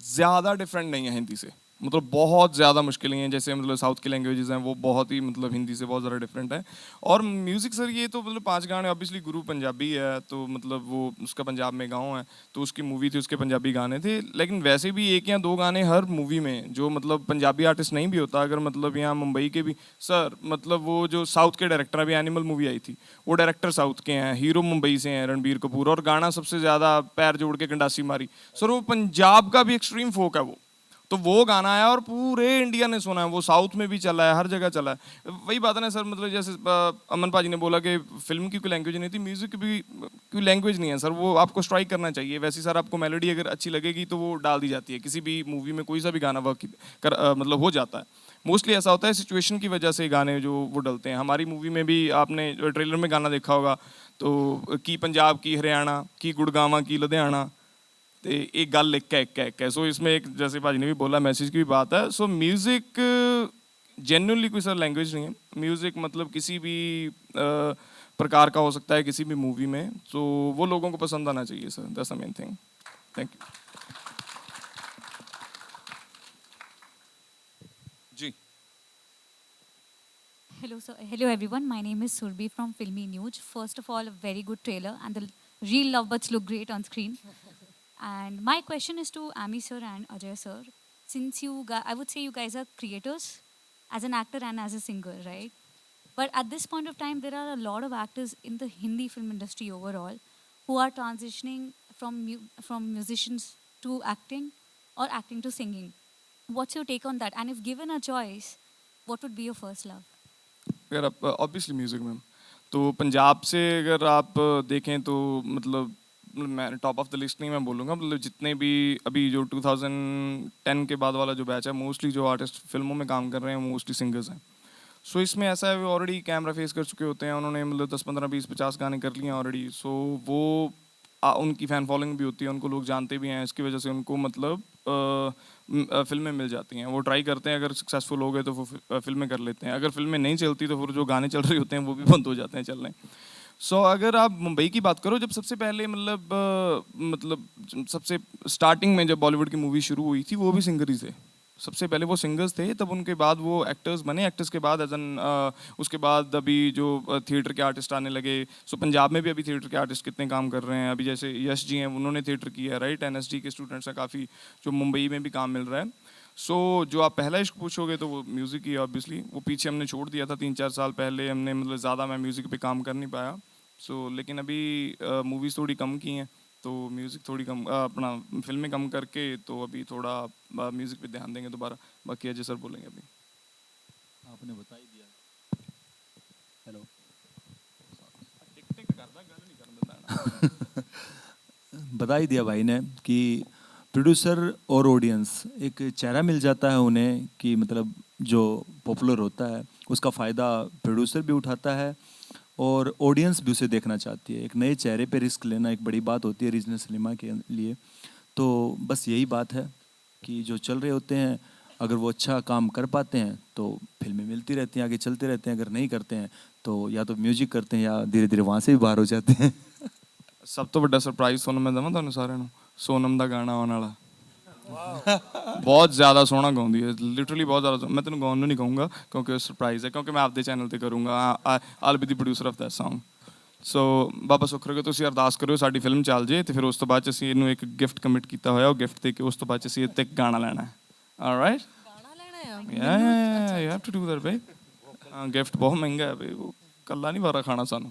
ज़्यादा डिफरेंट नहीं है हिंदी से. मतलब बहुत ज़्यादा मुश्किलें हैं, जैसे मतलब साउथ की लैंग्वेजेस हैं वो बहुत ही मतलब हिंदी से बहुत ज़्यादा डिफरेंट है। और म्यूज़िक सर ये तो मतलब 5 गाने, ऑब्वियसली गुरु पंजाबी है तो मतलब वो उसका पंजाब में गाँव है तो उसकी मूवी थी, उसके पंजाबी गाने थे, लेकिन वैसे भी 1 या 2 गाने हर मूवी में जो मतलब पंजाबी आर्टिस्ट नहीं भी होता, अगर मतलब यहाँ मुंबई के भी सर, मतलब वो जो साउथ के डायरेक्टर, अभी एनिमल मूवी आई थी, वो डायरेक्टर साउथ के हैं, हीरो मुंबई से हैं रणबीर कपूर, और गाना सबसे ज़्यादा पैर जोड़ के गंडासी मारी, सर वो पंजाब का भी एक्सट्रीम फोक है तो वो गाना आया और पूरे इंडिया ने सुना है, वो साउथ में भी चला है, हर जगह चला है। वही बात है ना सर, मतलब जैसे अमन पाजी ने बोला कि फिल्म की कोई लैंग्वेज नहीं थी, म्यूजिक की भी कोई लैंग्वेज नहीं है सर, वो आपको स्ट्राइक करना चाहिए। वैसे सर आपको मेलोडी अगर अच्छी लगेगी तो वो डाल दी जाती है, किसी भी मूवी में कोई सा भी गाना वर्क मतलब हो जाता है। मोस्टली ऐसा होता है सिचुएशन की वजह से गाने जो वो डलते हैं। हमारी मूवी में भी आपने ट्रेलर में गाना देखा होगा तो की पंजाब की हरियाणा की गुड़गावा की लुधियाना, तो एक गल एक है। सो इसमें एक जैसे भाजी ने भी बोला मैसेज की भी बात है। सो म्यूज़िक जेन्युइनली कोई सर लैंग्वेज नहीं है, म्यूज़िक मतलब किसी भी प्रकार का हो सकता है किसी भी मूवी में, तो वो लोगों को पसंद आना चाहिए sir, that's the main thing. Thank you ji. Hello everyone. My name is Surbi from Filmy News. First of all, a very good trailer, and the real lovebirds look great on screen. And my question is to Ami sir and Ajay sir. Since I would say you guys are creators, as an actor and as a singer, right? But at this point of time, there are a lot of actors in the Hindi film industry overall who are transitioning from musicians to acting or acting to singing. What's your take on that? And if given a choice, what would be your first love? अगर आप obviously music में तो पंजाब से अगर आप देखें तो मतलब मैं टॉप ऑफ द लिस्ट नहीं मैं बोलूँगा, मतलब जितने भी अभी जो 2010 के बाद वाला जो बैच है, मोस्टली जो आर्टिस्ट फिल्मों में काम कर रहे हैं मोस्टली सिंगर्स हैं। सो इसमें ऐसा है वो ऑलरेडी कैमरा फेस कर चुके होते हैं, उन्होंने मतलब 10, 15, 20, 50 गाने कर लिए हैं ऑलरेडी। सो वो उनकी फ़ैन फॉलोइंग भी होती है, उनको लोग जानते भी हैं, इसकी वजह से उनको मतलब फिल्में मिल जाती हैं। वो ट्राई करते हैं, अगर सक्सेसफुल हो गए तो वो फिल्में कर लेते हैं, अगर फिल्में नहीं चलती तो फिर जो गाने चल रहे होते हैं वो भी बंद हो जाते हैं चलने। सो अगर आप मुंबई की बात करो, जब सबसे पहले मतलब सबसे स्टार्टिंग में जब बॉलीवुड की मूवी शुरू हुई थी वो भी सिंगर ही थे, सबसे पहले वो सिंगर्स थे, तब उनके बाद वो एक्टर्स बने, एक्टर्स के बाद उसके बाद अभी जो थिएटर के आर्टिस्ट आने लगे। सो पंजाब में भी अभी थिएटर के आर्टिस्ट कितने काम कर रहे हैं, अभी जैसे यश जी हैं उन्होंने थिएटर किया है, राइट, NSD के स्टूडेंट्स हैं काफ़ी, जो मुंबई में भी काम मिल रहा है। सो जो आप पहला इश्क पूछोगे तो वो म्यूज़िक ही ऑब्वियसली, वो पीछे हमने छोड़ दिया था 3-4 साल पहले, हमने मतलब ज़्यादा मैं म्यूज़िक पे काम कर नहीं पाया। सो लेकिन अभी मूवीज़ थोड़ी कम की हैं तो म्यूज़िक थोड़ी कम अपना फिल्में कम करके तो अभी थोड़ा म्यूज़िक पे ध्यान देंगे दोबारा। बाकी अजय सर बोलेंगे अभी। आपने बता ही दिया। हेलो बता ही दिया भाई ने कि प्रोड्यूसर और ऑडियंस एक चेहरा मिल जाता है उन्हें, कि मतलब जो पॉपुलर होता है उसका फ़ायदा प्रोड्यूसर भी उठाता है और ऑडियंस भी उसे देखना चाहती है। एक नए चेहरे पे रिस्क लेना एक बड़ी बात होती है रीजनल सिनेमा के लिए। तो बस यही बात है कि जो चल रहे होते हैं अगर वो अच्छा काम कर पाते हैं तो फिल्में मिलती रहती हैं, आगे चलते रहते हैं, अगर नहीं करते हैं तो या तो म्यूजिक करते हैं या धीरे धीरे वहाँ से भी बाहर हो जाते हैं। सब तो बड़ा सरप्राइज सोनम मैं दवां तुहानू सारिਆਂ ਨੂੰ, सोनम ਦਾ ਗਾਣਾ ਆਉਣ ਵਾਲਾ बहुत ज़्यादा सोहना गाँदी है, लिटरली बहुत ज़्यादा। मैं तेन गाने नहीं कहूँगा क्योंकि सरप्राइज़ है, क्योंकि मैं आपके चैनल पर करूँगा, I will be the producer of that song. So बाबा सुख रखो, तुसीं अरदास करो साडी फिल्म चल जे, तो फिर उस तो बाद ਅਸੀਂ ਇਹਨੂੰ ਇੱਕ ਗਿਫਟ ਕਮਿਟ ਕੀਤਾ ਹੋਇਆ, ਉਹ ਗਿਫਟ ਦੇ ਕੇ ਉਸ ਤੋਂ ਬਾਅਦ ਅਸੀਂ ਇਹ ਤੇ ਇੱਕ ਗਾਣਾ ਲੈਣਾ ਹੈ। ऑलराइट, गाना लेना है अब। Yeah you have to do that भाई। गिफ्ट बहुत महंगा है भाई, वो कल्ला नहीं वारा खाना सानू।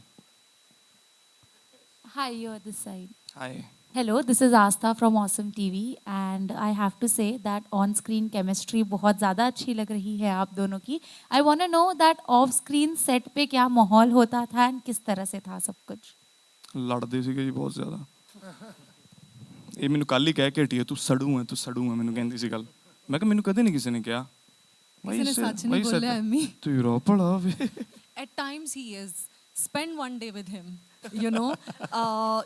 Hi, you're this side. Hi Hello, this is Aastha from Awesome TV, and I have to say that on-screen chemistry बहुत ज़्यादा अच्छी लग रही है आप दोनों की. I want to know that off-screen set पे क्या माहौल होता था and किस तरह से था सब कुछ. लड़ते ਸੀਗੇ ਜੀ ਬਹੁਤ ਜ਼ਿਆਦਾ। ਇਹ ਮੈਨੂੰ ਕੱਲ ਹੀ ਕਹਿ ਕੇ ਹਟੀ ਹੈ, ਤੂੰ ਸੜੂ ਹੈ, ਤੂੰ ਸੜੂ ਹੈ, ਮੈਨੂੰ ਕਹਿੰਦੀ ਸੀ ਗੱਲ। ਮੈਂ ਕਿਹਾ ਮੈਨੂੰ ਕਦੇ ਨਹੀਂ ਕਿਸੇ ਨੇ ਕਿਹਾ। किसी ने सच नहीं बोला अम्मी। ਤੇਰਾ ਭਲਾ ਵੇ। At times he is. Spend one day with him. You know,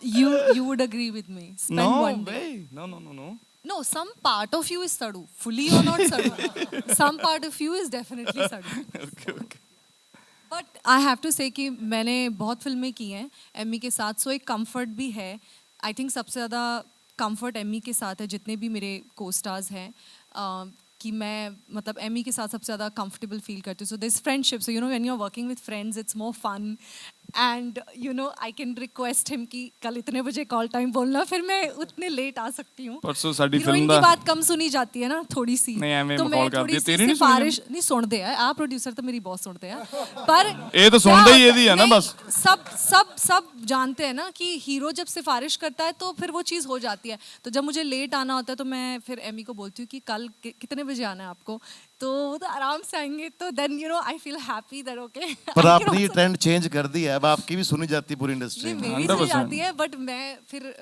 you would agree with me. Spend one day. No. No, some part of you is sadu. Fully or not sadu. Some part of you is definitely sadu. Okay. But I have to say कि मैंने बहुत फिल्में की हैं Amy के साथ, सो एक comfort भी है। आई थिंक सबसे ज़्यादा कंफर्ट एमी के साथ है जितने भी मेरे को स्टार्स हैं, कि मैं मतलब एमी के साथ सबसे ज़्यादा कंफर्टेबल फील करती हूँ. So this friendship, so you know when you are working with friends it's more fun and you know I can request him कि कल इतने बजे कॉल टाइम बोलना, फिर मैं उतने लेट आ सकती हूँ. परसों साडी हीरोइन फिल्म की दा बात कम सुनी जाती है ना थोड़ी सी, नहीं एवें तो कॉल मैं कर थोड़ी दी सी तेरी नहीं सिफारिश नहीं सुनते हैं. आप प्रोड्यूसर तो मेरी बहुत सुनते हैं, पर ये तो सुनते ही ਇਹਦੀ है ना नहीं, बस. सब जानते हैं ना कि हीरो जब सिफारिश करता है तो फिर वो चीज़ हो जाती है. तो जब मुझे लेट आना होता है तो मैं फिर एमी को बोलती हूँ कि कल कितने बजे आना है आपको, तो वो तो आराम से आएंगे. तो then you know I feel happy that okay. पर आपने ये ट्रेंड चेंज कर दिया है, अब आपकी भी सुनी जाती है पूरी इंडस्ट्री में. मेरी सुनी जाती है, बट मैं फिर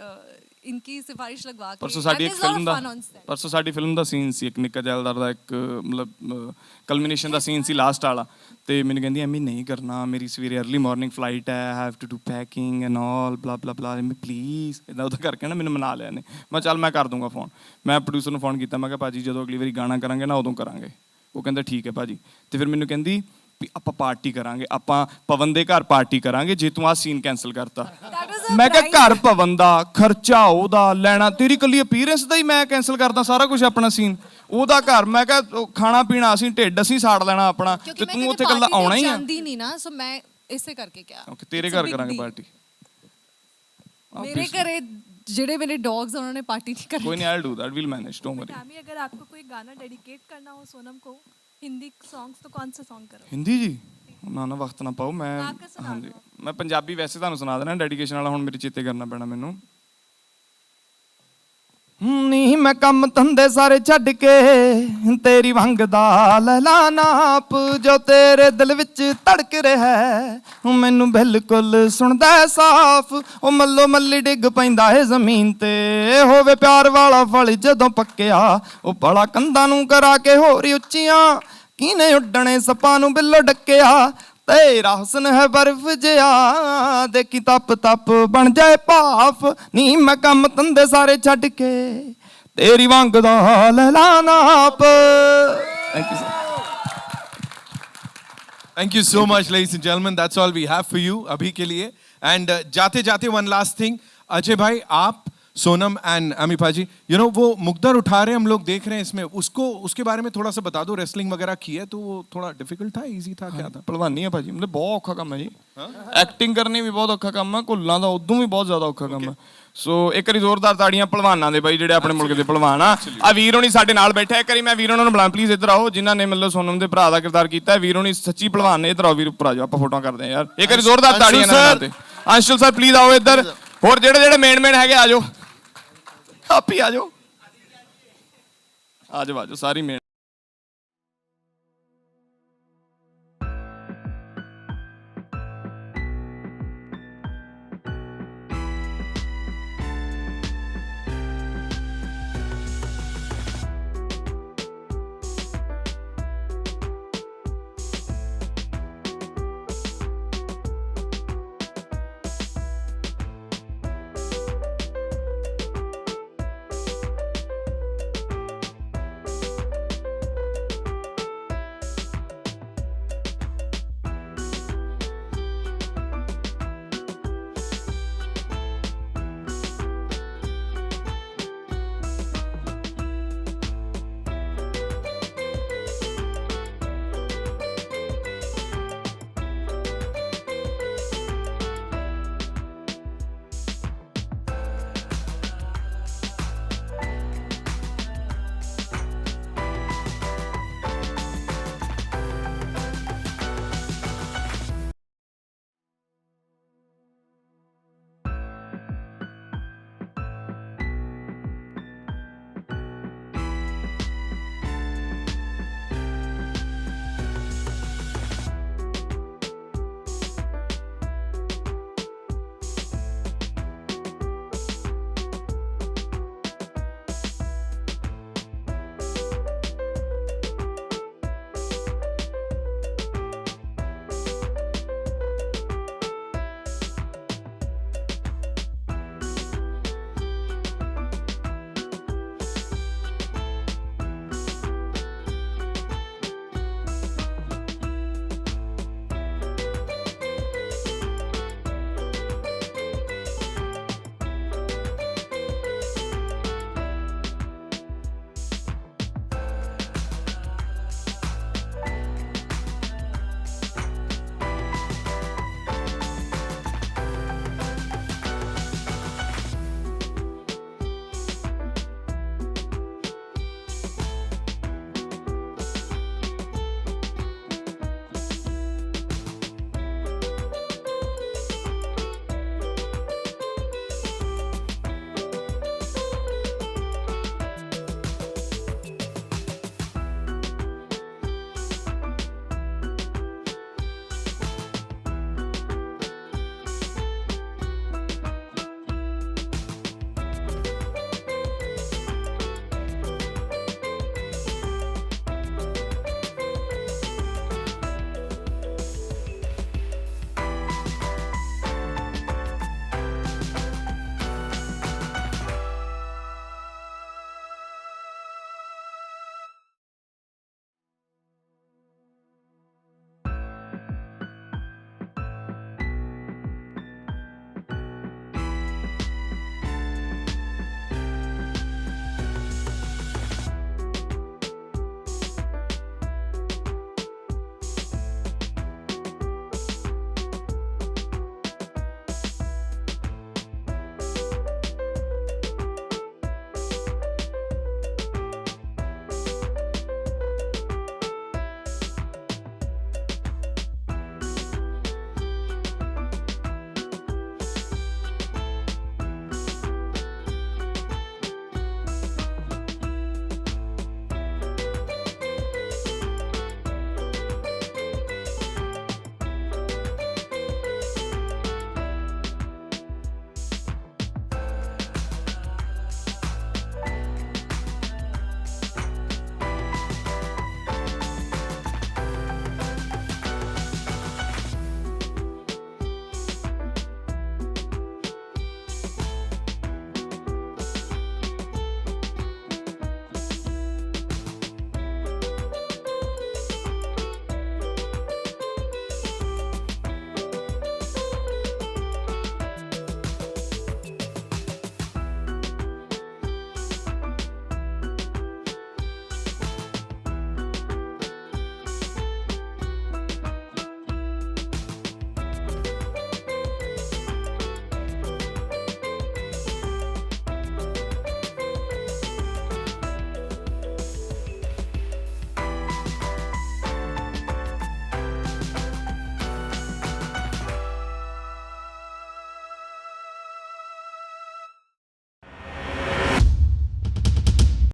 इनकी सिफारिश लगवा के परसों साडी and एक there's a lot film of the fun on set. ਪਰਸੋਂ ਸਾਡੀ ਫਿਲਮ ਦਾ ਸੀਨ ਸੀ, ਇੱਕ ਨਿੱਕਾ ਜੈਲਦਾਰ ਦਾ ਇੱਕ ਮਤਲਬ ਕਲਮੀਨੇਸ਼ਨ ਦਾ ਸੀਨ ਸੀ ਲਾਸਟ ਵਾਲਾ, ਤੇ ਮੈਨੂੰ ਕਹਿੰਦੀ ਐਮੀ ਨਹੀਂ ਕਰਨਾ, ਮੇਰੀ ਸਵੇਰੇ अर्ਲੀ ਮਾਰਨਿੰਗ ਫਲਾਈਟ ਹੈ, have to do packing and all blah blah ਬਲਾ, ਐਮੀ ਪਲੀਜ਼ ਇਦਾਂ ਉਹਦਾ ਕਰਕੇ ਨਾ ਮੈਨੂੰ ਮਨਾ ਲਿਆ ਨੇ. ਮੈਂ ਚੱਲ ਮੈਂ ਕਰ ਦੂੰਗਾ ਫੋਨ. ਮੈਂ ਪ੍ਰੋਡਿਊਸਰ ਨੂੰ ਫੋਨ ਕੀਤਾ, ਮੈਂ ਕਿਹਾ ਭਾਜੀ ਜਦੋਂ ਅਗਲੀ ਵਾਰੀ ਗਾਣਾ ਕਰਾਂਗੇ ਨਾ ਉਦੋਂ ਕਰਾਂਗੇ. ਉਹ ਕਹਿੰਦਾ ਠੀਕ ਹੈ ਭਾਜੀ. ਤੇ ਫਿਰ ਮੈਨੂੰ ਕਹਿੰਦੀ ਵੀ ਆਪਾਂ ਪਾਰਟੀ ਕਰਾਂਗੇ, ਆਪਾਂ ਪਵਨ ਦੇ ਘਰ ਪਾਰਟੀ ਕਰਾਂਗੇ ਜੇ ਤੂੰ ਆਹ ਸੀਨ ਕੈਨਸਲ ਕਰਤਾ. ਮੈਂ ਕਿਹਾ ਘਰ ਪਵਨ ਦਾ, ਖਰਚਾ ਉਹਦਾ, ਲੈਣਾ ਤੇਰੀ ਕੱਲੀ ਅਪੀਅਰੈਂਸ ਦਾ ਹੀ ਮੈਂ ਕੈਨਸਲ ਕਰਦਾ ਸਾਰਾ ਕੁਝ ਆਪਣਾ ਸੀਨ, ਉਹਦਾ ਘਰ. ਮੈਂ ਕਿਹਾ ਖਾਣਾ ਪੀਣਾ ਅਸੀਂ ਢਿੱਡ ਅਸੀਂ ਸਾੜ ਲੈਣਾ ਆਪਣਾ, ਤੇ ਤੂੰ ਉੱਥੇ ਕੱਲਾ ਆਉਣਾ ਹੀ ਆ. ਜਾਂਦੀ ਨਹੀਂ ਨਾ, ਸੋ ਮੈਂ ਇਸੇ ਕਰਕੇ ਕਿਹਾ ਓਕੇ ਤੇਰੇ ਘਰ ਕਰਾਂਗੇ ਪਾਰਟੀ. ਮੇਰੇ ਘਰੇ ਜਿਹੜੇ ਮੇਰੇ ਡੌਗਸ ਉਹਨਾਂ ਨੇ ਪਾर्टी नहीं करनी. कोई नहीं, I'll do that, we'll manage, don't worry. आमी, अगर आपको कोई गाना डेडिकेट करना हो सोनम को, हिंदी सॉन्ग्स, तो कौन सा सॉन्ग करो? ਹਿੰਦੀ ਜੀ ਨਾ ਨਾ ਵਕਤ ਨਾ ਪਾਓ. ਮੈਂ ਹਾਂਜੀ ਮੈਂ ਪੰਜਾਬੀ ਵੈਸੇ ਤੁਹਾਨੂੰ ਸੁਣਾ ਦੇਣਾ ਡੈਡੀਕੇਸ਼ਨ ਵਾਲਾ, ਹੁਣ ਮੇਰੇ ਚੇਤੇ ਕਰਨਾ ਪੈਣਾ ਮੈਨੂੰ. ਨੀ ਮੈਂ ਕੰਮ ਧੰਦੇ ਸਾਰੇ ਛੱਡ ਕੇ ਤੇਰੀ ਵੰਗ ਦਾ ਲੈਲਾ ਨਾਪ, ਜੋ ਤੇਰੇ ਦਿਲ ਵਿੱਚ ਧੜਕ ਰਿਹਾ ਮੈਨੂੰ ਬਿਲਕੁਲ ਸੁਣਦਾ ਸਾਫ਼. ਉਹ ਮੱਲੋ ਮੱਲੀ ਡਿੱਗ ਪੈਂਦਾ ਏ ਜ਼ਮੀਨ ਤੇ, ਹੋਵੇ ਪਿਆਰ ਵਾਲਾ ਫਲ ਜਦੋਂ ਪੱਕਿਆ, ਉਹ ਪਲਾ ਕੰਧਾਂ ਨੂੰ ਕਰਾ ਕੇ ਹੋਰ ਉੱਚੀਆਂ, ਕਿਨੇ ਉੱਡਣੇ ਸੱਪਾਂ ਨੂੰ ਬਿੱਲੋ ਡੱਕਿਆ. तेरा हुस्न है बर्फ जिया, देखी तप तप बन जाए भाफ. नी मैं कम धंधे सारे छड्ड के तेरी वांग दा लैला नाप. Thank you, sir. Thank you so much, ladies and gentlemen. That's all we have for you अभी के लिए. And जाते जाते one last thing, अजय भाई, आप सोनम एंड अमी पाजी, यू नो वो मुकद्दर उठा रहे हैं, हम लोग देख रहे हैं इसमें, उसको उसके बारे में थोड़ा सा बता दो. रेसलिंग वगैरह की है तो वो थोड़ा डिफिकल्ट था, इजी था, क्या था? ਭਲਵਾਨੀ ਹੈ ਭਾਜੀ, ਮਤਲਬ ਬਹੁਤ ਔਖਾ ਕੰਮ ਹੈ ਜੀ. ਐਕਟਿੰਗ ਕਰਨੀ ਵੀ ਬਹੁਤ ਔਖਾ ਕੰਮ ਹੈ, ਘੁੱਲਣਾ ਦਾ ਉਦੋਂ ਵੀ ਬਹੁਤ ਜ਼ਿਆਦਾ ਔਖਾ ਕੰਮ ਹੈ. ਸੋ ਇੱਕ ਵਾਰੀ ਜ਼ੋਰਦਾਰ ਤਾੜੀਆਂ ਭਲਵਾਨਾਂ ਦੇ ਬਾਈ, ਜਿਹੜੇ ਆਪਣੇ ਮੁਲਕ ਦੇ ਭਲਵਾਨ ਆ. ਆ ਵੀਰ ਹੋਣੀ ਸਾਡੇ ਨਾਲ ਬੈਠੇ, ਇੱਕ ਵਾਰੀ ਮੈਂ ਵੀਰ ਹੋਣਾ ਨੂੰ ਬੁਲਾਵਾਂ ਪਲੀਜ਼, ਇੱਧਰ ਆਓ, ਜਿਨ੍ਹਾਂ ਨੇ ਮਤਲਬ ਸੋਨਮ ਦੇ ਭਰਾ ਦਾ ਕਿਰਦਾਰ ਕੀਤਾ. ਵੀਰ ਹੋਣੀ ਸੱਚੀ ਭਲਵਾਨ ਨੇ, ਇੱਧਰ ਆਓ ਵੀਰ, ਉੱਪਰ ਆ ਜਾਓ, ਆਪਾਂ ਫੋਟੋਆਂ ਕਰਦੇ ਹਾਂ ਯਾਰ. ਇੱਕ ਵਾਰੀ ਜ਼ੋਰਦਾਰ ਤਾੜੀਆਂ ਨਾਲ ਤੇ ਅੰਸ਼ੁਲ ਸਰ ਪਲੀਜ਼ ਆਓ ਇੱਧਰ. ਹੋਰ ਜਿਹੜੇ ਮੇਨ ਹੈਗੇ ਆ ਜਾਓ, ਆਪ ਹੀ ਆ ਜਾਓ, ਆ ਜਾਓ ਸਾਰੀ ਮੇਨ